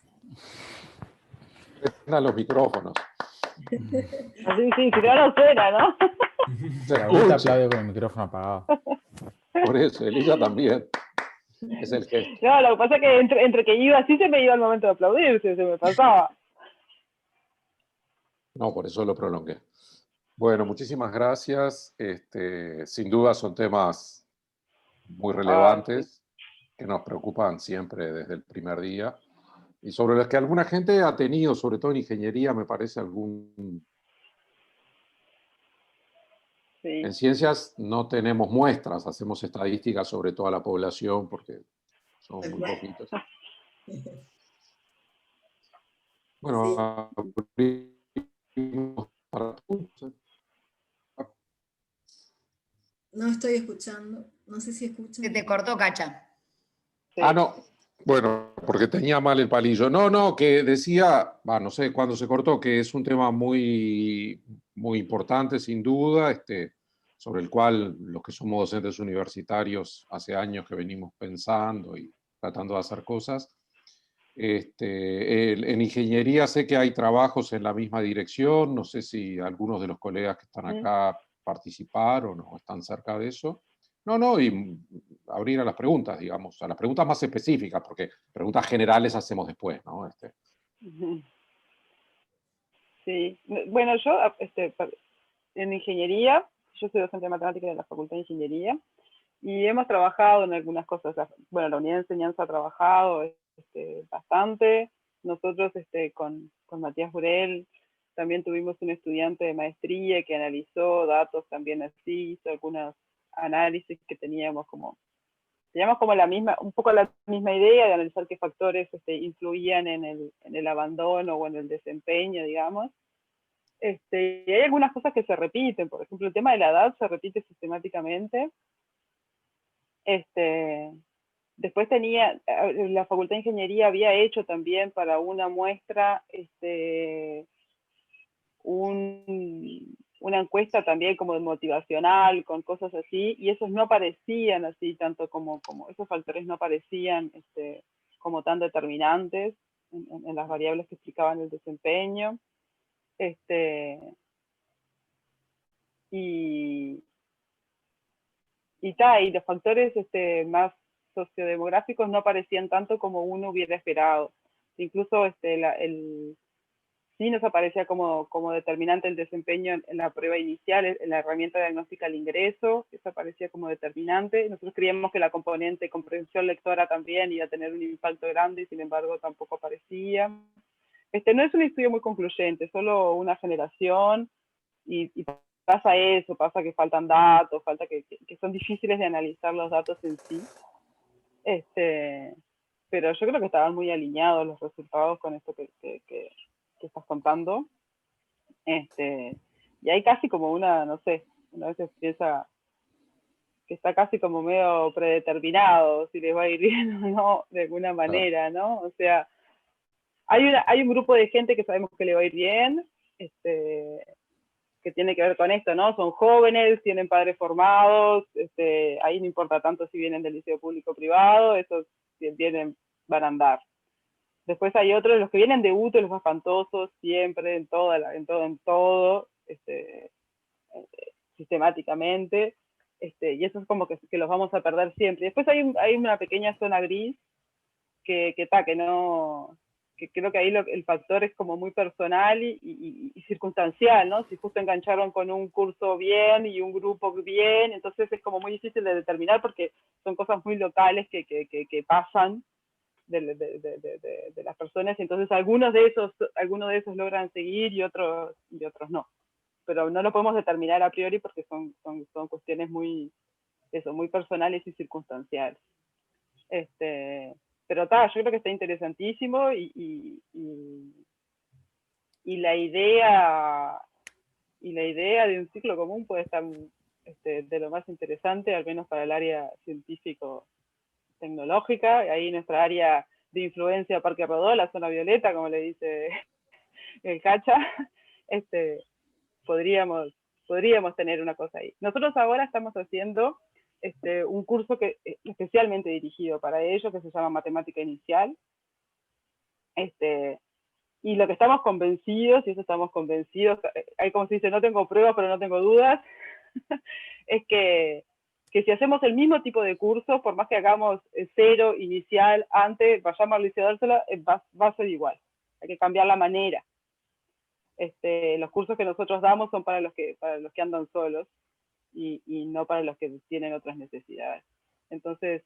A los micrófonos. Así, sí, si no, no suena, ¿no? Se Laurita escucha. aplaude con el micrófono apagado. Por eso, Elisa también. Es el gesto. No, lo que pasa es que entre que iba así se me iba el momento de aplaudir, se me pasaba. No, por eso lo prolongué. Bueno, muchísimas gracias. Sin duda son temas muy relevantes que nos preocupan siempre desde el primer día y sobre los que alguna gente ha tenido, sobre todo en ingeniería, me parece algún... Sí. En ciencias no tenemos muestras, hacemos estadísticas sobre toda la población porque son muy poquitos. Bueno, abrimos para preguntas. No estoy escuchando. No sé si escuchan. Se te cortó, Cacha. Sí. Ah, no. Bueno, porque tenía mal el palillo. No, que decía, no sé cuándo se cortó, que es un tema muy, muy importante, sin duda, sobre el cual los que somos docentes universitarios hace años que venimos pensando y tratando de hacer cosas. En ingeniería sé que hay trabajos en la misma dirección, no sé si algunos de los colegas que están acá participaron o están cerca de eso. No, y abrir a las preguntas, digamos, a las preguntas más específicas, porque preguntas generales hacemos después, ¿no? Sí, bueno, yo en ingeniería, yo soy docente de matemáticas de la Facultad de Ingeniería, y hemos trabajado en algunas cosas. Bueno, la unidad de enseñanza ha trabajado bastante. Nosotros con Matías Burel también tuvimos un estudiante de maestría que analizó datos también así, hizo algunos análisis que teníamos como un poco la misma idea de analizar qué factores influían en el abandono o en el desempeño, digamos. Y hay algunas cosas que se repiten, por ejemplo, el tema de la edad se repite sistemáticamente. Después la Facultad de Ingeniería había hecho también para una muestra una encuesta también como motivacional, con cosas así, y esos no aparecían así tanto como esos factores no aparecían como tan determinantes en las variables que explicaban el desempeño. Y los factores más sociodemográficos no aparecían tanto como uno hubiera esperado. Incluso sí nos aparecía como determinante el desempeño en la prueba inicial, en la herramienta diagnóstica al ingreso, eso aparecía como determinante. Nosotros creíamos que la componente comprensión lectora también iba a tener un impacto grande y sin embargo tampoco aparecía. No es un estudio muy concluyente, solo una generación y pasa eso, pasa que faltan datos, que son difíciles de analizar los datos en sí. Pero yo creo que estaban muy alineados los resultados con esto que estás contando. Y hay casi como no sé, una vez piensa que está casi como medio predeterminado si les va a ir bien o no, de alguna manera, ¿no? O sea, hay un grupo de gente que sabemos que le va a ir bien, que tiene que ver con esto, ¿no? Son jóvenes, tienen padres formados, ahí no importa tanto si vienen del liceo público o privado, esos van a andar. Después hay otros, los que vienen de UTE, los más espantosos, siempre, en todo, sistemáticamente, y eso es como que los vamos a perder siempre. Y después hay una pequeña zona gris que creo que ahí el factor es como muy personal y circunstancial, ¿no? Si justo engancharon con un curso bien y un grupo bien, entonces es como muy difícil de determinar porque son cosas muy locales que pasan de las personas, y entonces algunos de esos logran seguir y otros no. Pero no lo podemos determinar a priori porque son cuestiones muy personales y circunstanciales. Pero yo creo que está interesantísimo y la idea de un ciclo común puede estar de lo más interesante, al menos para el área científico-tecnológica. Ahí nuestra área de influencia Parque Rodó, la zona violeta, como le dice el Cacha, podríamos tener una cosa ahí. Nosotros ahora estamos haciendo un curso que especialmente dirigido para ello, que se llama Matemática Inicial. Y lo que estamos convencidos, hay como se dice, no tengo pruebas, pero no tengo dudas, es que si hacemos el mismo tipo de curso, por más que hagamos cero, inicial, antes, vayamos al liceo Dársela, va a ser igual. Hay que cambiar la manera. Los cursos que nosotros damos son para los que andan solos y no para los que tienen otras necesidades. Entonces,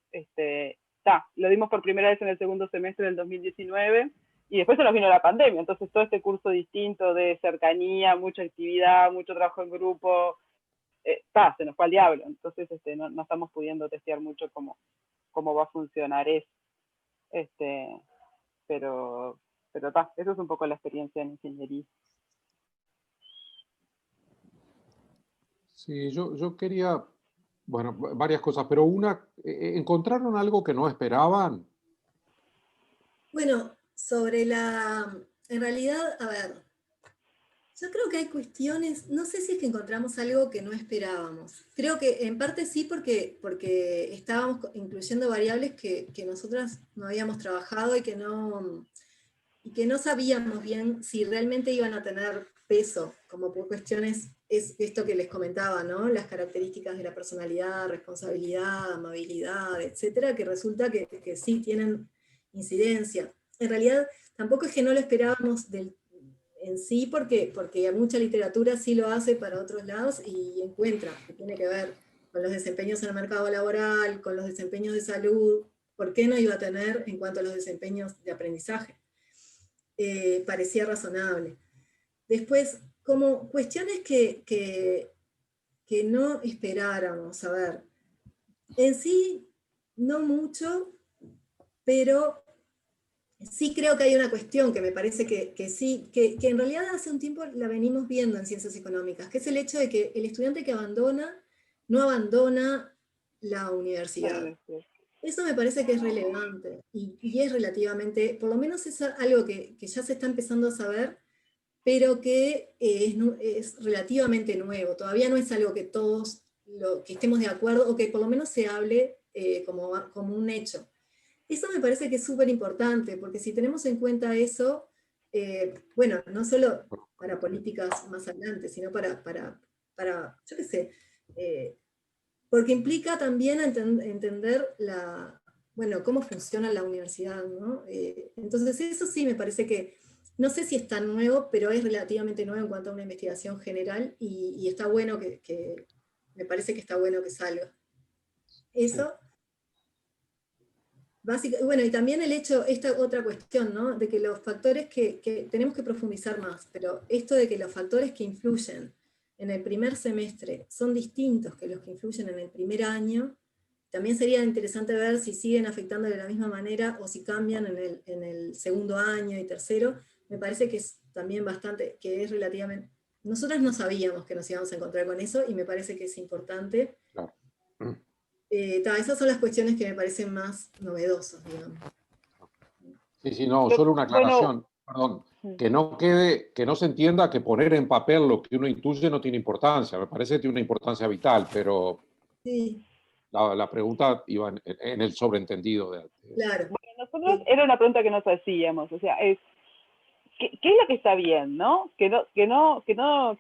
lo dimos por primera vez en el segundo semestre del 2019 y después se nos vino la pandemia. Entonces, todo este curso distinto de cercanía, mucha actividad, mucho trabajo en grupo, se nos fue al diablo. Entonces, no estamos pudiendo testear mucho cómo va a funcionar eso. Pero eso es un poco la experiencia en ingeniería. Sí, yo quería, bueno, varias cosas, pero una, ¿encontraron algo que no esperaban? Bueno, en realidad, a ver, yo creo que hay cuestiones, no sé si es que encontramos algo que no esperábamos. Creo que en parte sí porque estábamos incluyendo variables que nosotras no habíamos trabajado y que no sabíamos bien si realmente iban a tener peso, como por cuestiones, es esto que les comentaba, ¿no? Las características de la personalidad, responsabilidad, amabilidad, etcétera, que resulta que sí tienen incidencia. En realidad, tampoco es que no lo esperábamos en sí, porque mucha literatura sí lo hace para otros lados y encuentra que tiene que ver con los desempeños en el mercado laboral, con los desempeños de salud, ¿por qué no iba a tener en cuanto a los desempeños de aprendizaje? Parecía razonable. Después, como cuestiones que no esperáramos, a ver, en sí no mucho, pero sí creo que hay una cuestión que me parece que sí, que en realidad hace un tiempo la venimos viendo en ciencias económicas, que es el hecho de que el estudiante que abandona, no abandona la universidad. Eso me parece que es relevante y es relativamente, por lo menos es algo que ya se está empezando a saber, pero que es relativamente nuevo. Todavía no es algo que todos que estemos de acuerdo o que por lo menos se hable como un hecho. Eso me parece que es súper importante, porque si tenemos en cuenta eso, bueno, no solo para políticas más adelante, sino para yo qué sé, porque implica también entender bueno, cómo funciona la universidad, ¿no? Entonces eso sí me parece que, no sé si es tan nuevo, pero es relativamente nuevo en cuanto a una investigación general, y está bueno me parece que está bueno que salga. Eso. Bueno, y también el hecho, esta otra cuestión, ¿no? De que los factores que tenemos que profundizar más, pero esto de que los factores que influyen en el primer semestre son distintos que los que influyen en el primer año, también sería interesante ver si siguen afectando de la misma manera o si cambian en el segundo año y tercero. Me parece que es también que es relativamente... Nosotras no sabíamos que nos íbamos a encontrar con eso y me parece que es importante. Claro. Esas son las cuestiones que me parecen más novedosas, digamos. Sí, no, solo una aclaración, perdón, que no se entienda que poner en papel lo que uno intuye no tiene importancia, me parece que tiene una importancia vital, pero sí. la pregunta iba en el sobreentendido. Claro. Bueno, nosotros era una pregunta que nos hacíamos, o sea, ¿qué es lo que está bien, no? Que no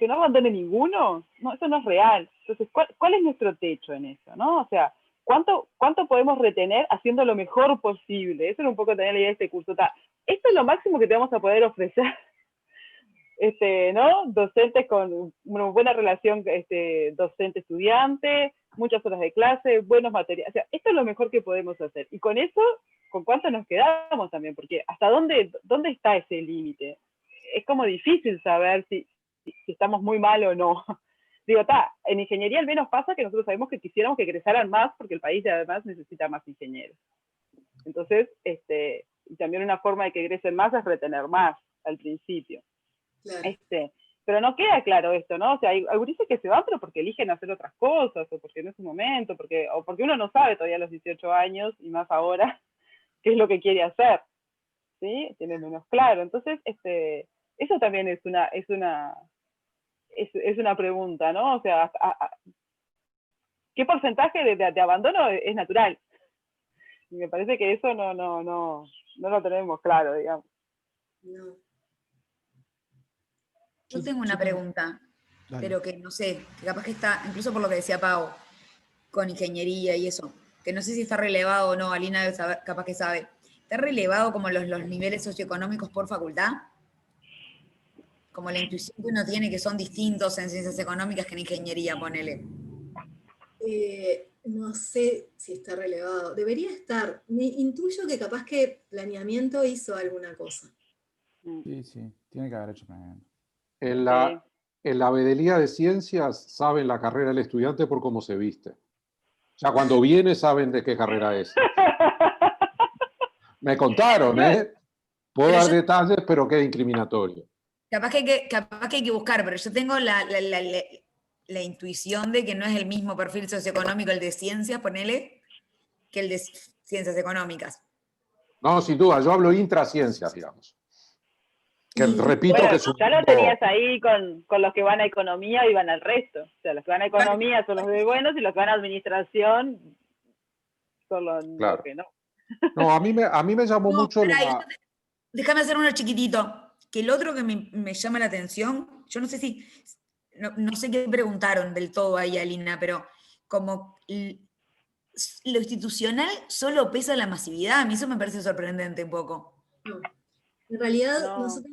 abandone ninguno, no, eso no es real. Entonces, ¿cuál es nuestro techo en eso, no? O sea, ¿cuánto podemos retener haciendo lo mejor posible? Eso era un poco también la idea de este curso. Esto es lo máximo que te vamos a poder ofrecer, ¿no? Docentes con una buena relación docente-estudiante, muchas horas de clase, buenos materiales. O sea, esto es lo mejor que podemos hacer. Y con eso, ¿con cuánto nos quedamos también? Porque ¿hasta dónde está ese límite? Es como difícil saber si estamos muy mal o no. Digo, en ingeniería al menos pasa que nosotros sabemos que quisiéramos que egresaran más porque el país además necesita más ingenieros. Entonces, y también una forma de que egresen más es retener más al principio. Claro. Pero no queda claro esto, ¿no? O sea, hay gurises que se van pero porque eligen hacer otras cosas, o porque no es su momento, o porque uno no sabe todavía a los 18 años, y más ahora, qué es lo que quiere hacer, ¿sí? Tiene menos claro. Entonces, eso también es una pregunta, ¿no? O sea, ¿qué porcentaje de abandono es natural? Y me parece que eso no lo tenemos claro, digamos. No. Yo tengo una pregunta. Dale. pero que no sé, que capaz que está, incluso por lo que decía Pau, con ingeniería y eso, que no sé si está relevado o no, Alina debe saber, capaz que sabe. ¿Está relevado como los niveles socioeconómicos por facultad? Como la intuición que uno tiene que son distintos en ciencias económicas que en ingeniería, ponele. No sé si está relevado. Debería estar. Me intuyo que capaz que planeamiento hizo alguna cosa. Sí, sí, tiene que haber hecho planeamiento. En la vedelía de ciencias saben la carrera del estudiante por cómo se viste. Ya cuando viene saben de qué carrera es. Me contaron, ¿eh? Puedo Pero dar yo- detalles, pero queda incriminatorio. Capaz que hay que buscar, pero yo tengo la intuición de que no es el mismo perfil socioeconómico el de ciencias, ponele, que el de ciencias económicas. No, sin duda, yo hablo intraciencias, digamos. Que Y repito Bueno, que es un ya lo mundo- tenías ahí con los que van a economía y van al resto. O sea, los que van a economía son los de buenos y los que van a administración son los Claro. que no. No, a mí me llamó No, mucho pará, la... déjame hacer uno chiquitito. Que el otro que me llama la atención, yo no sé si, no sé qué preguntaron del todo ahí, Alina, pero como lo institucional solo pesa la masividad, a mí eso me parece sorprendente un poco. no. En realidad, No. nosotros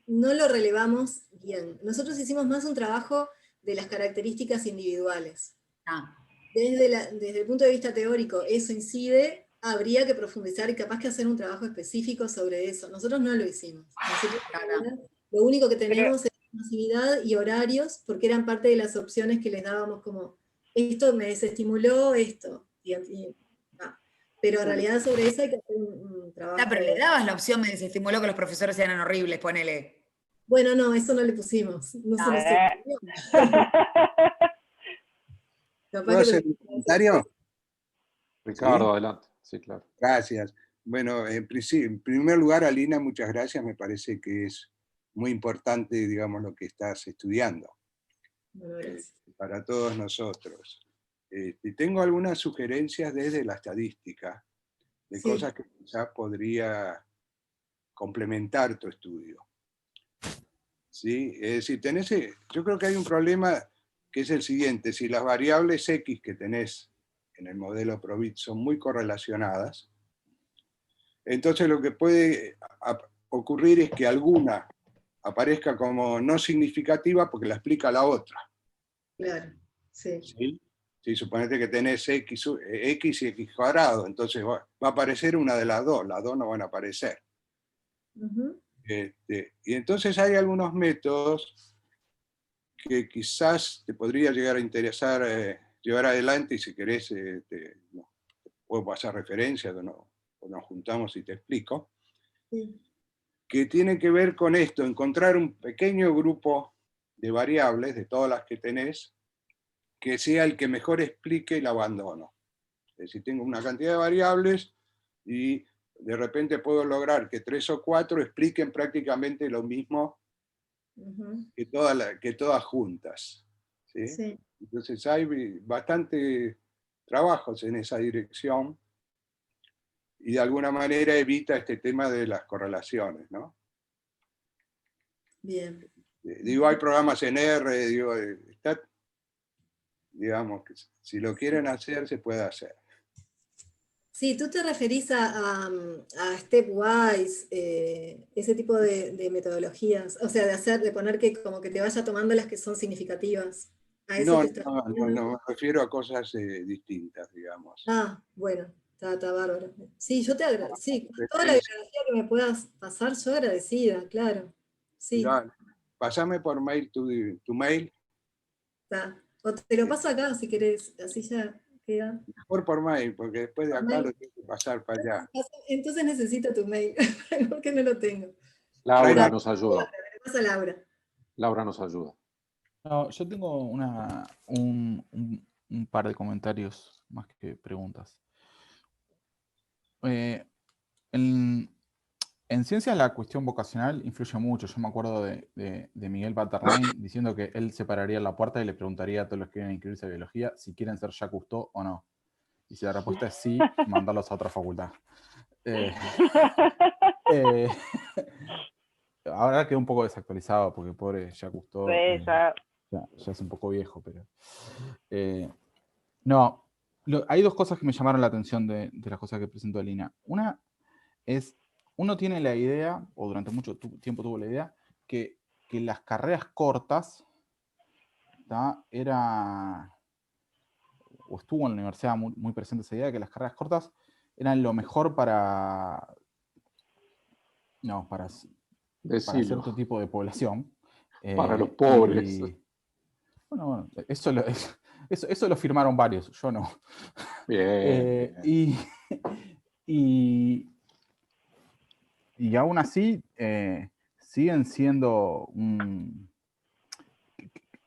no lo relevamos bien. Nosotros hicimos más un trabajo de las características individuales. Ah, Desde el punto de vista teórico, eso incide, habría que profundizar y capaz que hacer un trabajo específico sobre eso. Nosotros no lo hicimos. Nosotros, claro. lo único que Pero- tenemos es masividad y horarios, porque eran parte de las opciones que les dábamos como, esto me desestimuló, esto. Pero en realidad sobre eso hay que hacer un trabajo. Pero le dabas la opción, me desestimuló que los profesores eran horribles, ponele. Bueno, no, eso no le pusimos. No se nos ocurrió. Capaz ¿Puedo que hacer un comentario? Ricardo, Sí. adelante. Sí, claro. Gracias. Bueno, en primer lugar, Alina, muchas gracias. Me parece que es muy importante, digamos, lo que estás estudiando Bueno, gracias. para todos nosotros. Tengo algunas sugerencias desde la estadística de Sí. cosas que quizás podría complementar tu estudio. ¿Sí? Es decir, yo creo que hay un problema que es el siguiente: si las variables X que tenés en el modelo Provit son muy correlacionadas, entonces lo que puede ocurrir es que alguna aparezca como no significativa porque la explica la otra. Claro, sí. ¿Sí? Si suponete que tenés X y X cuadrado, entonces va a aparecer una de las dos no van a aparecer. Ujú. Y entonces hay algunos métodos que quizás te podría llegar a interesar llevar adelante, y si querés puedo pasar referencias o nos juntamos y te explico, Sí. que tiene que ver con esto: encontrar un pequeño grupo de variables, de todas las que tenés, que sea el que mejor explique el abandono. Es decir, tengo una cantidad de variables y de repente puedo lograr que 3 o 4 expliquen prácticamente lo mismo Ujú. que todas juntas. ¿Sí? Sí. Entonces hay bastante trabajos en esa dirección y de alguna manera evita este tema de las correlaciones, ¿no? Bien. Digo, hay programas en R, digamos que si lo quieren hacer, se puede hacer. Sí, tú te referís a Stepwise, ese tipo de metodologías, o sea, de poner que como que te vaya tomando las que son significativas. ¿A eso No, te estás refiriendo? me refiero a cosas distintas, digamos. Ah, bueno, está bárbaro. Sí, yo te agradezco. Sí, con toda la Referencia. bibliografía que me puedas pasar, yo agradecida, claro. Sí, Dale, pasame por mail tu mail. está. O te lo paso acá si querés, así ya queda. Mejor por mail, porque después de Por acá mail. lo tengo que pasar para allá. Entonces necesito tu mail, porque no lo tengo. Laura Dale, nos ayuda. me pasa Laura. Laura nos ayuda. No, yo tengo un par de comentarios más que preguntas. Eh, en ciencias la cuestión vocacional influye mucho. Yo me acuerdo de Miguel Paternain diciendo que él se pararía en la puerta y le preguntaría a todos los que quieren inscribirse a biología si quieren ser Jacques Cousteau o no. Y si la respuesta es sí, mandarlos a otra facultad. Eh, ahora quedó un poco desactualizado porque pobre Jacques Cousteau Ya, ya es un poco viejo, pero... no, hay dos cosas que me llamaron la atención de las cosas que presentó Alina. Una es, uno tiene la idea, o durante mucho tiempo tuvo la idea, que las carreras cortas, ¿tá? O estuvo en la universidad muy, muy presente esa idea de que las carreras cortas eran lo mejor para Decilo. cierto tipo de población. Para los pobres. Bueno, eso lo firmaron varios, yo no. Bien. Y aún así siguen siendo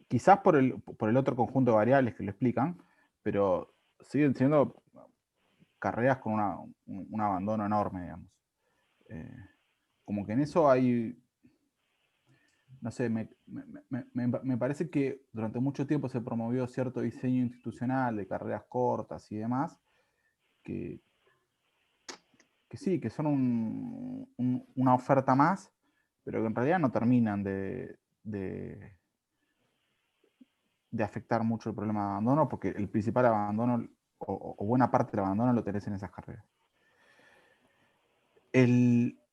quizás por el otro conjunto de variables que lo explican, pero siguen siendo carreras con un abandono enorme, digamos. Como que en eso hay, no sé, me parece que durante mucho tiempo se promovió cierto diseño institucional de carreras cortas y demás, que sí, que son una oferta más, pero que en realidad no terminan de afectar mucho el problema de abandono, porque el principal abandono, o buena parte del abandono, lo tenés en esas carreras.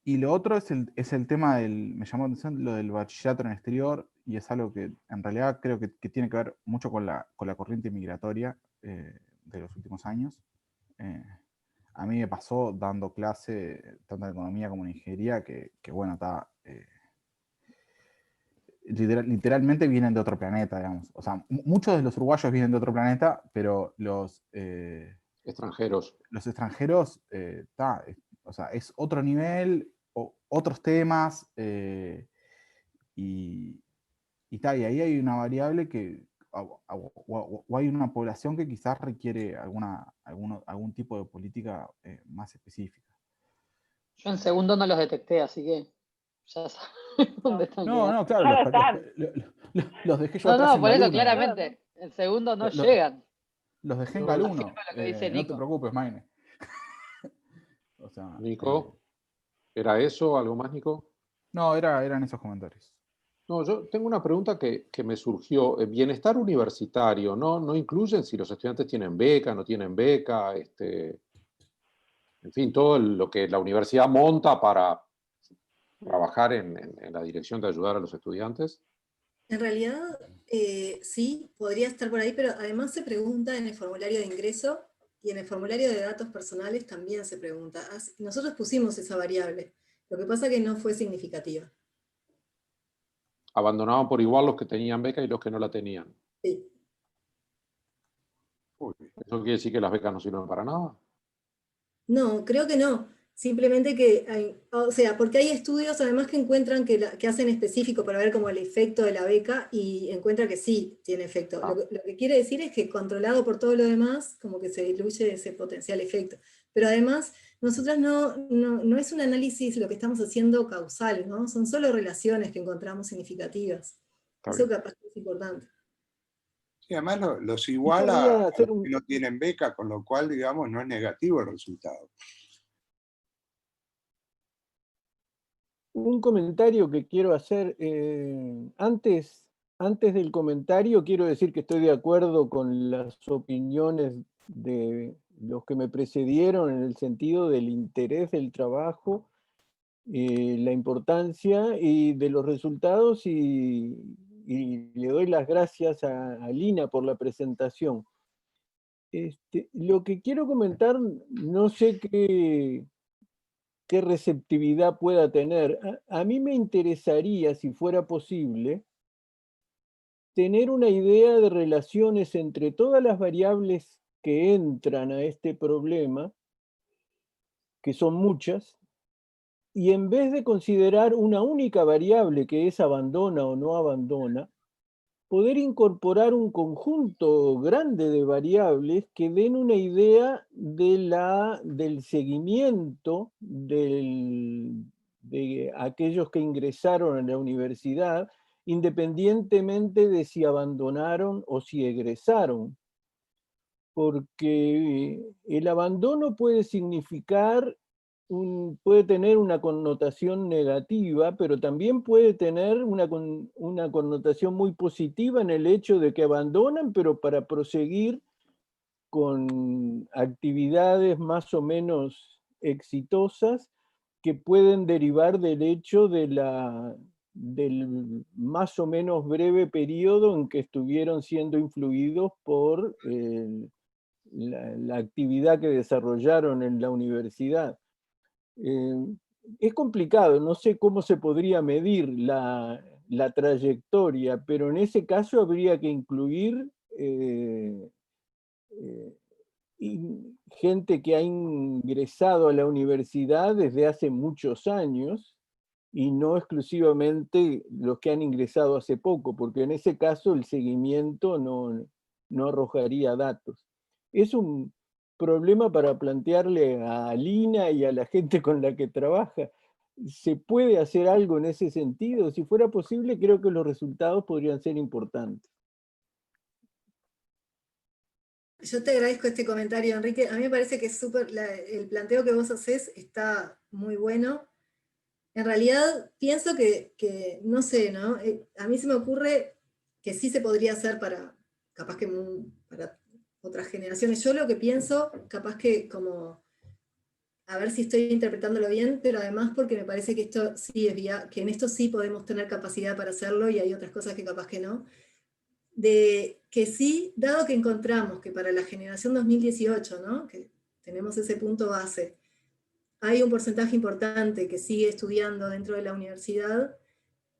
Y lo otro es el tema me llamó la atención lo del bachillerato en el exterior, y es algo que en realidad creo que tiene que ver mucho con la corriente migratoria de los últimos años. A mí me pasó dando clase tanto en economía como en ingeniería, que bueno, está... literalmente vienen de otro planeta, digamos. O sea, muchos de los uruguayos vienen de otro planeta, pero los extranjeros. Los extranjeros, o sea, es otro nivel, otros temas, y ahí hay una variable o hay una población que quizás requiere algún tipo de política más específica. Yo en segundo no los detecté, así que ya sabes dónde están. No, claro, Ya están. los dejé yo atrás en por eso Galuno. claramente, en segundo no llegan. Los dejé en Lo Galuno. confirma lo que dice No Nico. te preocupes, Maine. O sea, Nico, ¿era eso? ¿Algo más, Nico? No, eran esos comentarios. No, yo tengo una pregunta que me surgió. Bienestar universitario, ¿no incluyen si los estudiantes tienen beca, no tienen beca? En fin, todo lo que la universidad monta para trabajar en la dirección de ayudar a los estudiantes. En realidad, sí, podría estar por ahí, pero además se pregunta en el formulario de ingreso y en el formulario de datos personales también se pregunta. Nosotros pusimos esa variable, lo que pasa que no fue significativa. Abandonaban por igual los que tenían beca y los que no la tenían. Sí. ¿Eso quiere decir que las becas no sirven para nada? No, creo que no. Simplemente o sea, porque hay estudios además que encuentran que hacen específico para ver como el efecto de la beca y encuentran que sí tiene efecto. Lo que quiere decir es que controlado por todo lo demás, como que se diluye ese potencial efecto. Pero además, nosotros no es un análisis lo que estamos haciendo causal, ¿no? Son solo relaciones que encontramos significativas. Eso capaz que es importante. Sí, además los iguala a los que no tienen beca, con lo cual, digamos, no es negativo el resultado. Un comentario que quiero hacer, antes del comentario quiero decir que estoy de acuerdo con las opiniones de los que me precedieron en el sentido del interés del trabajo, la importancia y de los resultados, y le doy las gracias a Lina por la presentación. Lo que quiero comentar, no sé qué receptividad pueda tener. A mí me interesaría, si fuera posible, tener una idea de relaciones entre todas las variables que entran a este problema, que son muchas, y en vez de considerar una única variable que es abandona o no abandona, poder incorporar un conjunto grande de variables que den una idea del seguimiento de aquellos que ingresaron a la universidad, independientemente de si abandonaron o si egresaron. Porque el abandono puede significar puede tener una connotación negativa, pero también puede tener una connotación muy positiva en el hecho de que abandonan, pero para proseguir con actividades más o menos exitosas que pueden derivar del hecho del más o menos breve periodo en que estuvieron siendo influidos por la actividad que desarrollaron en la universidad. Es complicado, no sé cómo se podría medir la trayectoria, pero en ese caso habría que incluir gente que ha ingresado a la universidad desde hace muchos años y no exclusivamente los que han ingresado hace poco, porque en ese caso el seguimiento no arrojaría datos. Es un problema para plantearle a Alina y a la gente con la que trabaja. ¿Se puede hacer algo en ese sentido? Si fuera posible, creo que los resultados podrían ser importantes. Yo te agradezco este comentario, Enrique. A mí me parece que es el planteo que vos hacés está muy bueno. En realidad pienso que no sé, ¿no? A mí se me ocurre que sí se podría hacer capaz que para otras generaciones. Yo lo que pienso, capaz que como, a ver si estoy interpretándolo bien, pero además porque me parece que esto sí es que en esto sí podemos tener capacidad para hacerlo y hay otras cosas que capaz que no. De que sí, dado que encontramos que para la generación 2018, ¿no? Que tenemos ese punto base, hay un porcentaje importante que sigue estudiando dentro de la universidad,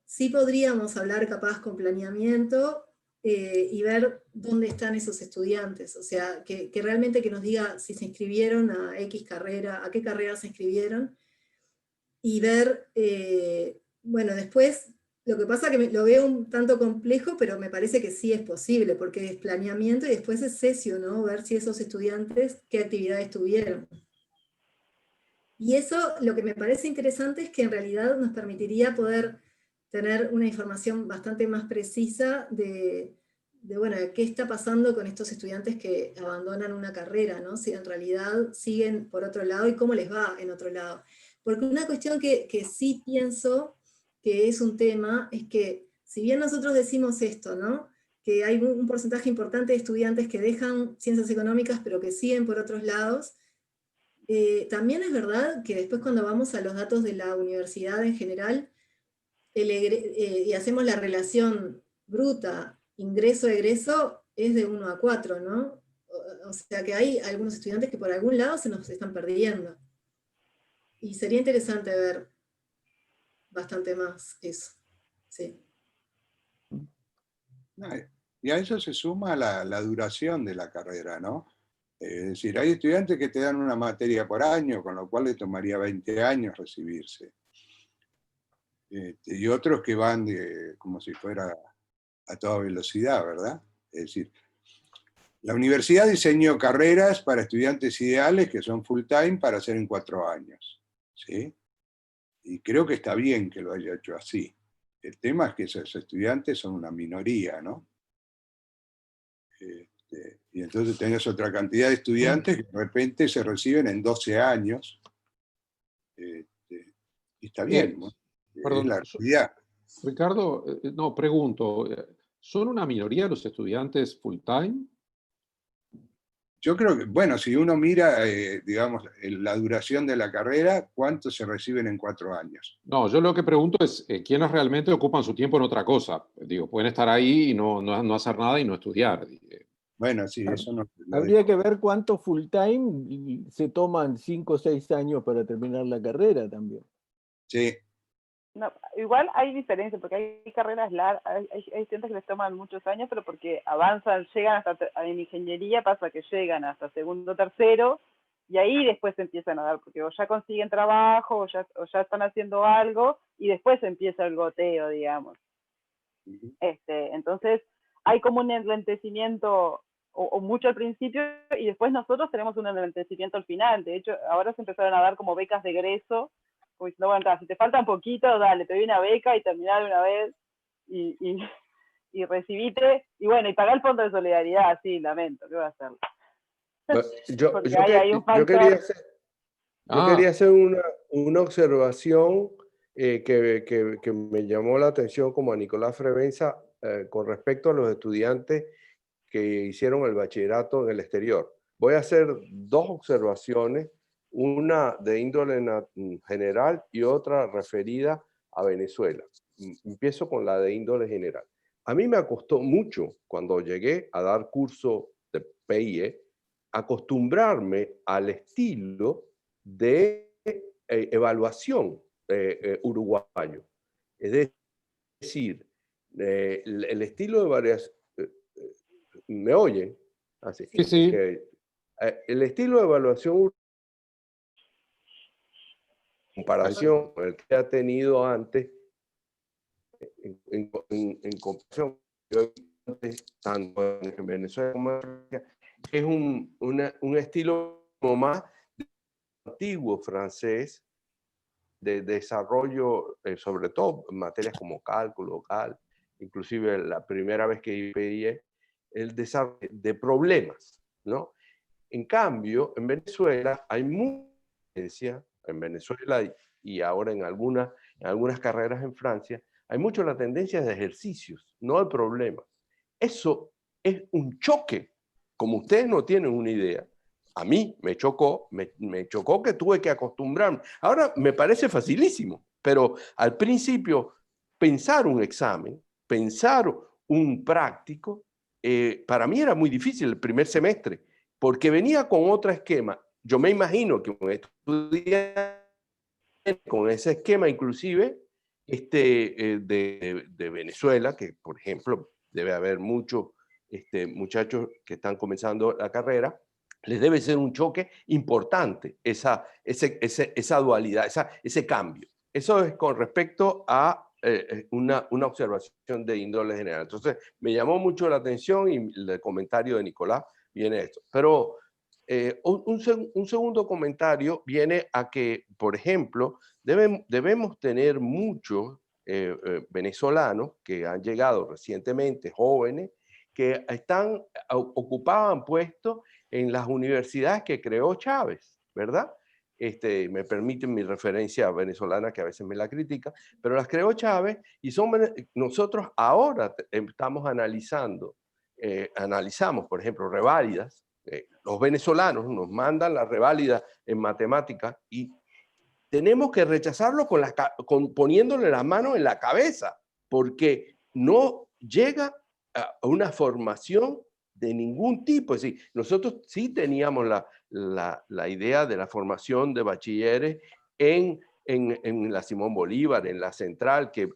sí podríamos hablar capaz con planeamiento y ver dónde están esos estudiantes, o sea, que realmente que nos diga si se inscribieron a X carrera, a qué carrera se inscribieron, y ver, bueno, después, lo que pasa que lo veo un tanto complejo, pero me parece que sí es posible, porque es planeamiento y después es sesio, ¿no? Ver si esos estudiantes, qué actividades tuvieron. Y eso, lo que me parece interesante es que en realidad nos permitiría poder tener una información bastante más precisa bueno, de qué está pasando con estos estudiantes que abandonan una carrera, ¿no? Si en realidad siguen por otro lado y cómo les va en otro lado. Porque una cuestión que sí pienso que es un tema, es que si bien nosotros decimos esto, ¿no? Que hay un porcentaje importante de estudiantes que dejan ciencias económicas pero que siguen por otros lados, también es verdad que después cuando vamos a los datos de la universidad en general, y hacemos la relación bruta, ingreso-egreso, es de 1 a 4, ¿no? O sea que hay algunos estudiantes que por algún lado se nos están perdiendo. Y sería interesante ver bastante más eso. Sí. Y a eso se suma la duración de la carrera, ¿no? Es decir, hay estudiantes que te dan una materia por año, con lo cual le tomaría 20 años recibirse. Y otros que van como si fuera a toda velocidad, ¿verdad? Es decir, la universidad diseñó carreras para estudiantes ideales que son full time para hacer en 4 años, ¿sí? Y creo que está bien que lo haya hecho así. El tema es que esos estudiantes son una minoría, ¿no? Y entonces tenés otra cantidad de estudiantes que de repente se reciben en 12 años. Y está bien, ¿no? Perdón, es la realidad. Ricardo, no, pregunto, ¿son una minoría los estudiantes full time? Yo creo que, bueno, si uno mira, digamos, la duración de la carrera, ¿cuántos se reciben en 4 años? No, yo lo que pregunto es, ¿quiénes realmente ocupan su tiempo en otra cosa? Digo, pueden estar ahí y no hacer nada y no estudiar. Bueno, sí, eso no... Habría que ver cuánto full time se toman 5 o 6 años para terminar la carrera también. Sí. No, igual hay diferencia, porque hay carreras largas, hay estudiantes que les toman muchos años, pero porque avanzan, llegan hasta, en ingeniería pasa que llegan hasta segundo, tercero, y ahí después se empiezan a dar, porque o ya consiguen trabajo, o ya están haciendo algo, y después empieza el goteo, digamos. Entonces, hay como un enlentecimiento, o mucho al principio, y después nosotros tenemos un enlentecimiento al final. De hecho, ahora se empezaron a dar como becas de egreso, como diciendo, bueno, si te falta un poquito, dale, te doy una beca y terminá de una vez y recibite, y bueno, y pagar el fondo de solidaridad, sí, lamento, ¿qué va a hacer? Yo Porque hay un factor... Yo quería hacer una observación que me llamó la atención como a Nicolás Frevenza con respecto a los estudiantes que hicieron el bachillerato en el exterior. Voy a hacer dos observaciones, una de índole general y otra referida a Venezuela. Empiezo con la de índole general. A mí me costó mucho cuando llegué a dar curso de PIE acostumbrarme al estilo de evaluación uruguayo. Es decir, el estilo de varias... ¿Me oyen? Así. Sí, sí. Que, el estilo de evaluación en comparación con el que ha tenido antes, en comparación tanto en Venezuela como en Francia, es un estilo más antiguo francés de desarrollo, sobre todo en materias como cálculo, inclusive la primera vez que pedí el desarrollo de problemas, ¿no? En cambio, en Venezuela hay mucha tendencia, en Venezuela y ahora en algunas carreras en Francia, hay mucho la tendencia de ejercicios, no de problemas. Eso es un choque, como ustedes no tienen una idea. A mí me chocó que tuve que acostumbrarme. Ahora me parece facilísimo, pero al principio pensar un examen, pensar un práctico, para mí era muy difícil el primer semestre, porque venía con otro esquema. Yo me imagino que un estudiante con ese esquema inclusive de Venezuela, que por ejemplo debe haber muchos muchachos que están comenzando la carrera, les debe ser un choque importante esa dualidad, ese cambio. Eso es con respecto a una observación de índole general. Entonces, me llamó mucho la atención y el comentario de Nicolás viene esto. Pero un segundo comentario viene a que, por ejemplo, debemos tener muchos venezolanos que han llegado recientemente, jóvenes, que ocupaban puestos en las universidades que creó Chávez, ¿verdad? Me permiten mi referencia venezolana, que a veces me la critica, pero las creó Chávez y nosotros ahora estamos analizamos, por ejemplo, reválidas. Los venezolanos nos mandan la reválida en matemáticas y tenemos que rechazarlo poniéndole la mano en la cabeza, porque no llega a una formación de ningún tipo. Es decir, nosotros sí teníamos la idea de la formación de bachilleres en la Simón Bolívar, en la Central, que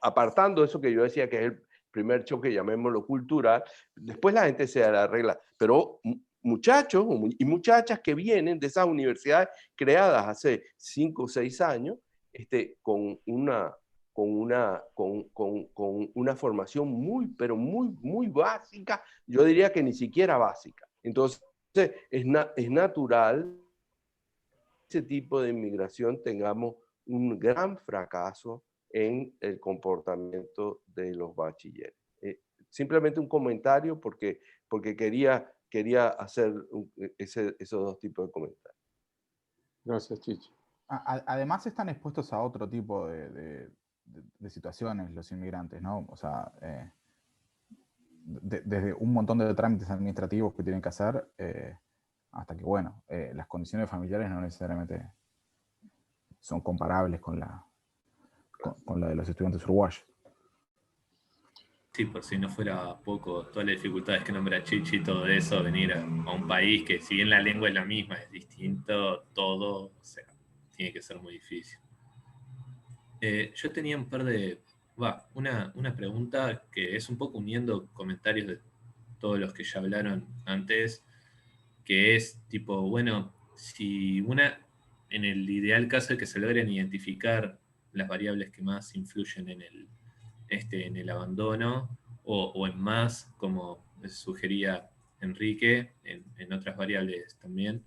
apartando eso que yo decía que es el primer choque, llamémoslo cultural, después la gente se arregla. Pero muchachos y muchachas que vienen de esas universidades creadas hace 5 o 6 años, con una formación pero muy básica, yo diría que ni siquiera básica. Entonces, es natural que ese tipo de inmigración tengamos un gran fracaso en el comportamiento de los bachilleres. Simplemente un comentario porque quería hacer esos dos tipos de comentarios. Gracias, Chichi. Además están expuestos a otro tipo de situaciones los inmigrantes, ¿no? O sea, desde un montón de trámites administrativos que tienen que hacer, hasta que, bueno, las condiciones familiares no necesariamente son comparables con la de los estudiantes uruguayos. Sí, por si no fuera poco, todas las dificultades que nombra Chichi y todo eso, venir a un país que si bien la lengua es la misma, es distinto, todo, o sea, tiene que ser muy difícil. Yo tenía un par de... una pregunta que es un poco uniendo comentarios de todos los que ya hablaron antes, que es tipo, bueno, si en el ideal caso de que se logren identificar las variables que más influyen en el abandono, o en más, como sugería Enrique, en otras variables también,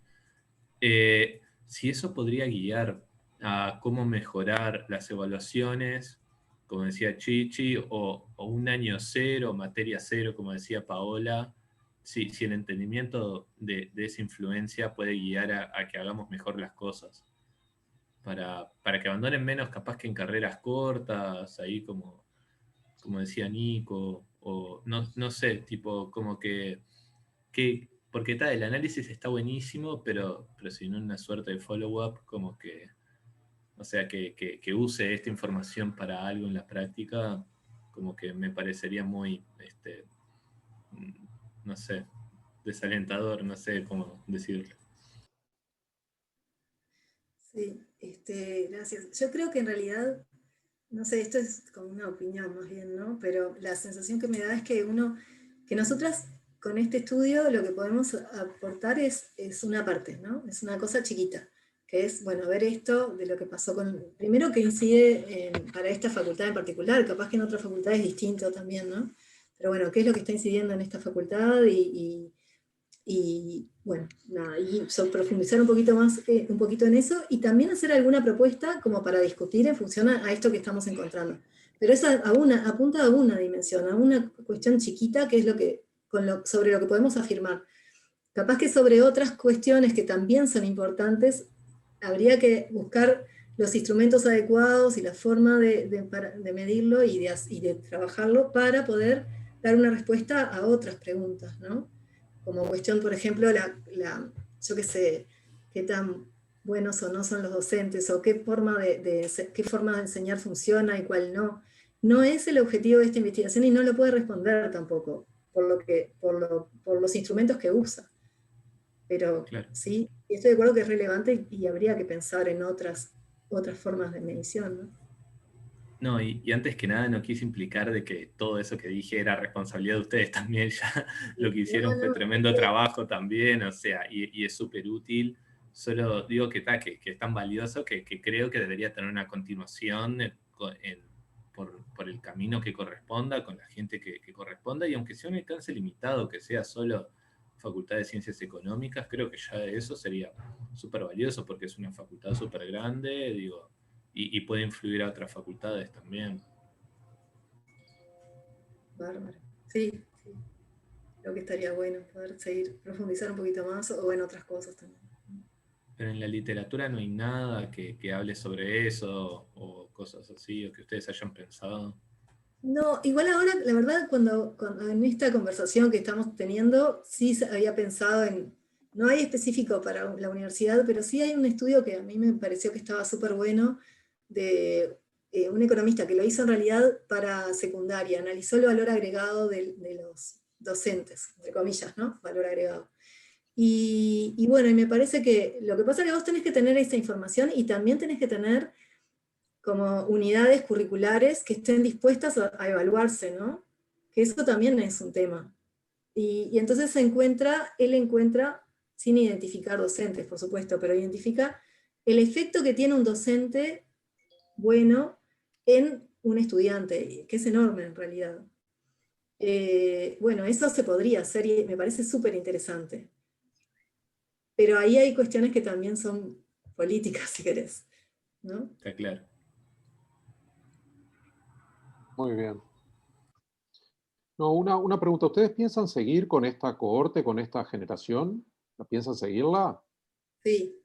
si eso podría guiar a cómo mejorar las evaluaciones, como decía Chichi, o un año cero, materia cero, como decía Paola, si el entendimiento de esa influencia puede guiar a que hagamos mejor las cosas. Para que abandonen menos capaz que en carreras cortas, ahí como decía Nico, o no sé, tipo como porque el análisis está buenísimo, pero sin una suerte de follow-up, como que, o sea, que use esta información para algo en la práctica, como que me parecería muy, no sé, desalentador, no sé cómo decirlo. Sí, gracias. Yo creo que en realidad, no sé, esto es como una opinión más bien, ¿no? Pero la sensación que me da es que nosotras con este estudio lo que podemos aportar es una parte, ¿no? Es una cosa chiquita, que es, bueno, ver esto de lo que pasó primero que incide para esta facultad en particular, capaz que en otra facultad es distinto también, ¿no? Pero bueno, ¿qué es lo que está incidiendo en esta facultad? Y bueno, nada, y profundizar un poquito más, un poquito en eso, y también hacer alguna propuesta como para discutir en función a esto que estamos encontrando. Pero eso apunta a una dimensión, a una cuestión chiquita, que es sobre lo que podemos afirmar. Capaz que sobre otras cuestiones que también son importantes, habría que buscar los instrumentos adecuados y la forma de medirlo y de trabajarlo para poder dar una respuesta a otras preguntas, ¿no? Como cuestión, por ejemplo, yo qué sé, qué tan buenos o no son los docentes, o qué forma de enseñar funciona y cuál no. No es el objetivo de esta investigación y no lo puede responder tampoco, por los instrumentos que usa. Pero claro. sí, estoy de acuerdo que es relevante y habría que pensar en otras formas de medición, ¿no? No, y antes que nada no quise implicar de que todo eso que dije era responsabilidad de ustedes también, ya lo que hicieron fue tremendo trabajo también, o sea, y es súper útil. Solo digo que es tan valioso que creo que debería tener una continuación por el camino que corresponda, con la gente que corresponda, y aunque sea un alcance limitado, que sea solo Facultad de Ciencias Económicas, creo que ya eso sería súper valioso, porque es una facultad súper grande, digo, y puede influir a otras facultades también. Bárbaro. Sí, creo que estaría bueno poder profundizar un poquito más, o en otras cosas también. Pero en la literatura no hay nada que hable sobre eso, o cosas así, o que ustedes hayan pensado. No, igual ahora, la verdad, cuando en esta conversación que estamos teniendo, sí había pensado no hay específico para la universidad, pero sí hay un estudio que a mí me pareció que estaba súper bueno, de un economista que lo hizo en realidad para secundaria, analizó el valor agregado de los docentes, entre comillas, ¿no? Valor agregado. Y bueno, y me parece que lo que pasa es que vos tenés que tener esa información y también tenés que tener como unidades curriculares que estén dispuestas a evaluarse, ¿no? Que eso también es un tema. Y entonces él encuentra, sin identificar docentes, por supuesto, pero identifica el efecto que tiene un docente bueno en un estudiante, que es enorme en realidad. Bueno, eso se podría hacer y me parece súper interesante. Pero ahí hay cuestiones que también son políticas, si querés, ¿no? Está claro. Muy bien. No, una pregunta. ¿Ustedes piensan seguir con esta cohorte, con esta generación? ¿La piensan seguirla? Sí.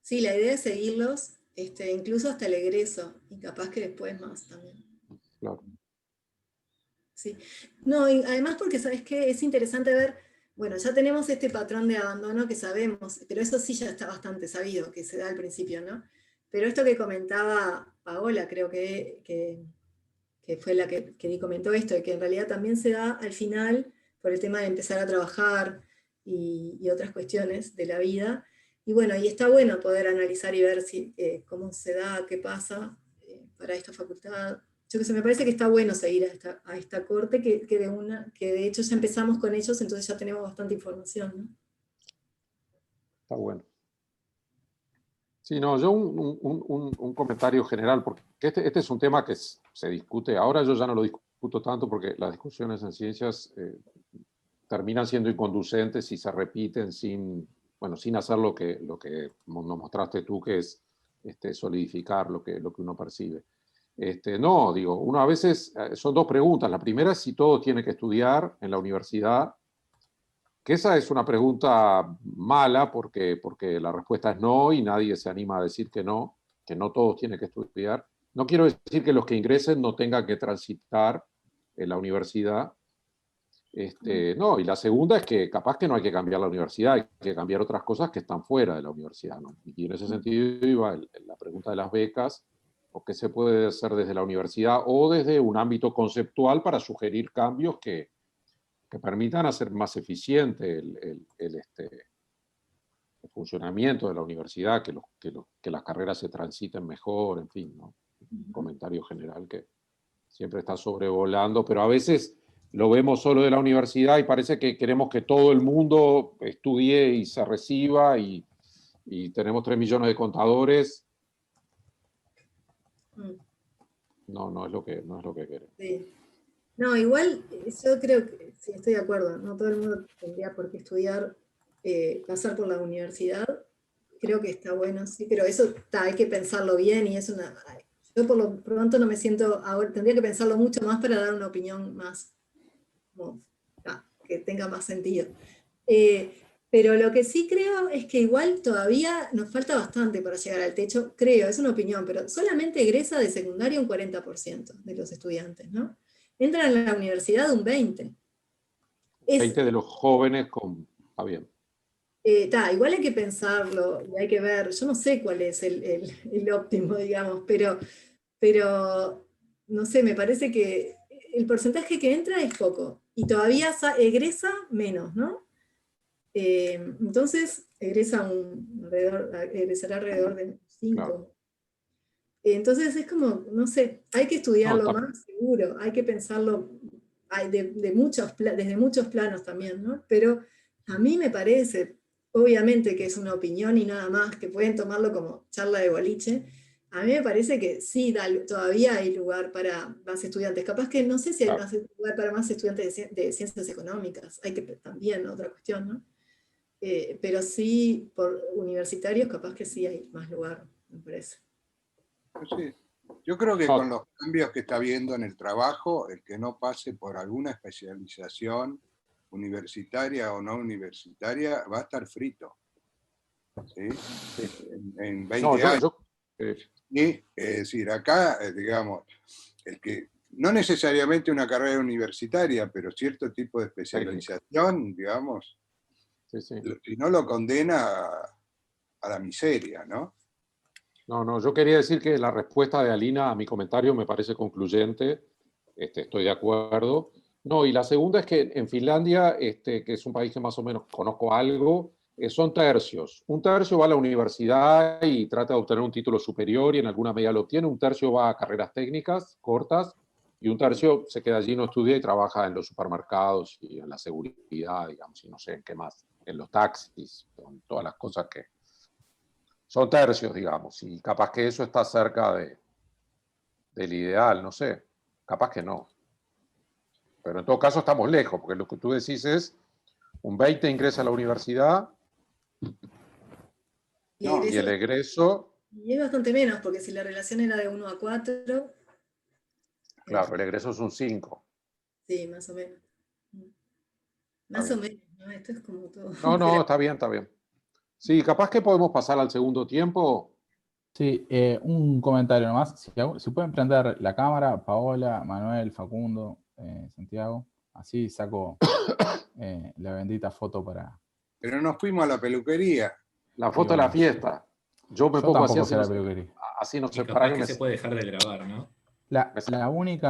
Sí, la idea es seguirlos, incluso hasta el egreso, y capaz que después más también. Claro. Sí. No, y además porque, ¿sabes qué? Es interesante ver, bueno, ya tenemos este patrón de abandono que sabemos, pero eso sí ya está bastante sabido, que se da al principio, ¿no? Pero esto que comentaba Paola, creo que fue la que comentó esto, de que en realidad también se da al final por el tema de empezar a trabajar y otras cuestiones de la vida. Y bueno, y está bueno poder analizar y ver cómo se da, qué pasa para esta facultad. Yo que sé, me parece que está bueno seguir a esta corte, que de hecho ya empezamos con ellos, entonces ya tenemos bastante información, ¿no? Está bueno. Sí, no, yo un comentario general, porque este es un tema que se discute. Ahora yo ya no lo discuto tanto porque las discusiones en ciencias terminan siendo inconducentes y se repiten sin hacer lo que nos mostraste tú, que es solidificar lo que uno percibe. No, digo, uno a veces, son dos preguntas. La primera es si todo tiene que estudiar en la universidad, Que esa es una pregunta mala porque la respuesta es no y nadie se anima a decir que no todos tienen que estudiar. No quiero decir que los que ingresen no tengan que transitar en la universidad. No, y la segunda es que capaz que no hay que cambiar la universidad, hay que cambiar otras cosas que están fuera de la universidad, ¿no? Y en ese sentido iba la pregunta de las becas, o qué se puede hacer desde la universidad o desde un ámbito conceptual para sugerir cambios que permitan hacer más eficiente el funcionamiento de la universidad, que las carreras se transiten mejor, en fin, ¿no? Un comentario general que siempre está sobrevolando, pero a veces lo vemos solo de la universidad y parece que queremos que todo el mundo estudie y se reciba y tenemos 3 millones de contadores. No es lo que queremos. Sí. No, igual yo creo que sí, estoy de acuerdo, no todo el mundo tendría por qué estudiar, pasar por la universidad, creo que está bueno, sí, pero eso hay que pensarlo bien y es una... Yo por lo pronto no me siento, ahora tendría que pensarlo mucho más para dar una opinión más, que tenga más sentido. Pero lo que sí creo es que igual todavía nos falta bastante para llegar al techo, creo, es una opinión, pero solamente egresa de secundaria un 40% de los estudiantes, ¿no? Entran a la universidad un 20%. 20 de los jóvenes está bien. Igual hay que pensarlo y hay que ver, yo no sé cuál es el óptimo, digamos, pero no sé, me parece que el porcentaje que entra es poco y todavía egresa menos, ¿no? Entonces egresará alrededor de 5. Claro. Entonces es como, no sé, hay que estudiarlo más seguro, hay que pensarlo desde muchos planos también, ¿no? Pero a mí me parece, obviamente que es una opinión y nada más, que pueden tomarlo como charla de boliche, a mí me parece que sí, todavía hay lugar para más estudiantes. Capaz que no sé si hay más lugar para más estudiantes de ciencias económicas, hay que también, otra cuestión, ¿no? Pero sí, por universitarios, capaz que sí hay más lugar, me parece. Sí. Yo creo que con los cambios que está habiendo en el trabajo, el que no pase por alguna especialización universitaria o no universitaria va a estar frito. ¿Sí? En 20 años. Y, es decir, acá, digamos, el que no necesariamente una carrera universitaria, pero cierto tipo de especialización, digamos, si no lo condena a la miseria, ¿no? No, yo quería decir que la respuesta de Alina a mi comentario me parece concluyente, estoy de acuerdo. No, y la segunda es que en Finlandia, que es un país que más o menos conozco algo, son tercios. Un tercio va a la universidad y trata de obtener un título superior y en alguna medida lo obtiene. Un tercio va a carreras técnicas cortas y un tercio se queda allí, no estudia y trabaja en los supermercados y en la seguridad, digamos, y no sé en qué más, en los taxis, con todas las cosas que... Son tercios, digamos, y capaz que eso está cerca del ideal, no sé, capaz que no. Pero en todo caso estamos lejos, porque lo que tú decís es, un 20 ingresa a la universidad y el egreso... Y es bastante menos, porque si la relación era de 1 a 4... Claro, el egreso es un 5. Sí, más o menos. Más o menos, ¿no? Esto es como todo... No, está bien. Sí, capaz que podemos pasar al segundo tiempo. Sí, un comentario nomás. Si pueden prender la cámara, Paola, Manuel, Facundo, Santiago. Así saco la bendita foto para... Pero nos fuimos a la peluquería. La foto de la fiesta. Yo me pongo así, la peluquería. Así no se para que se puede dejar de grabar, ¿no? La única...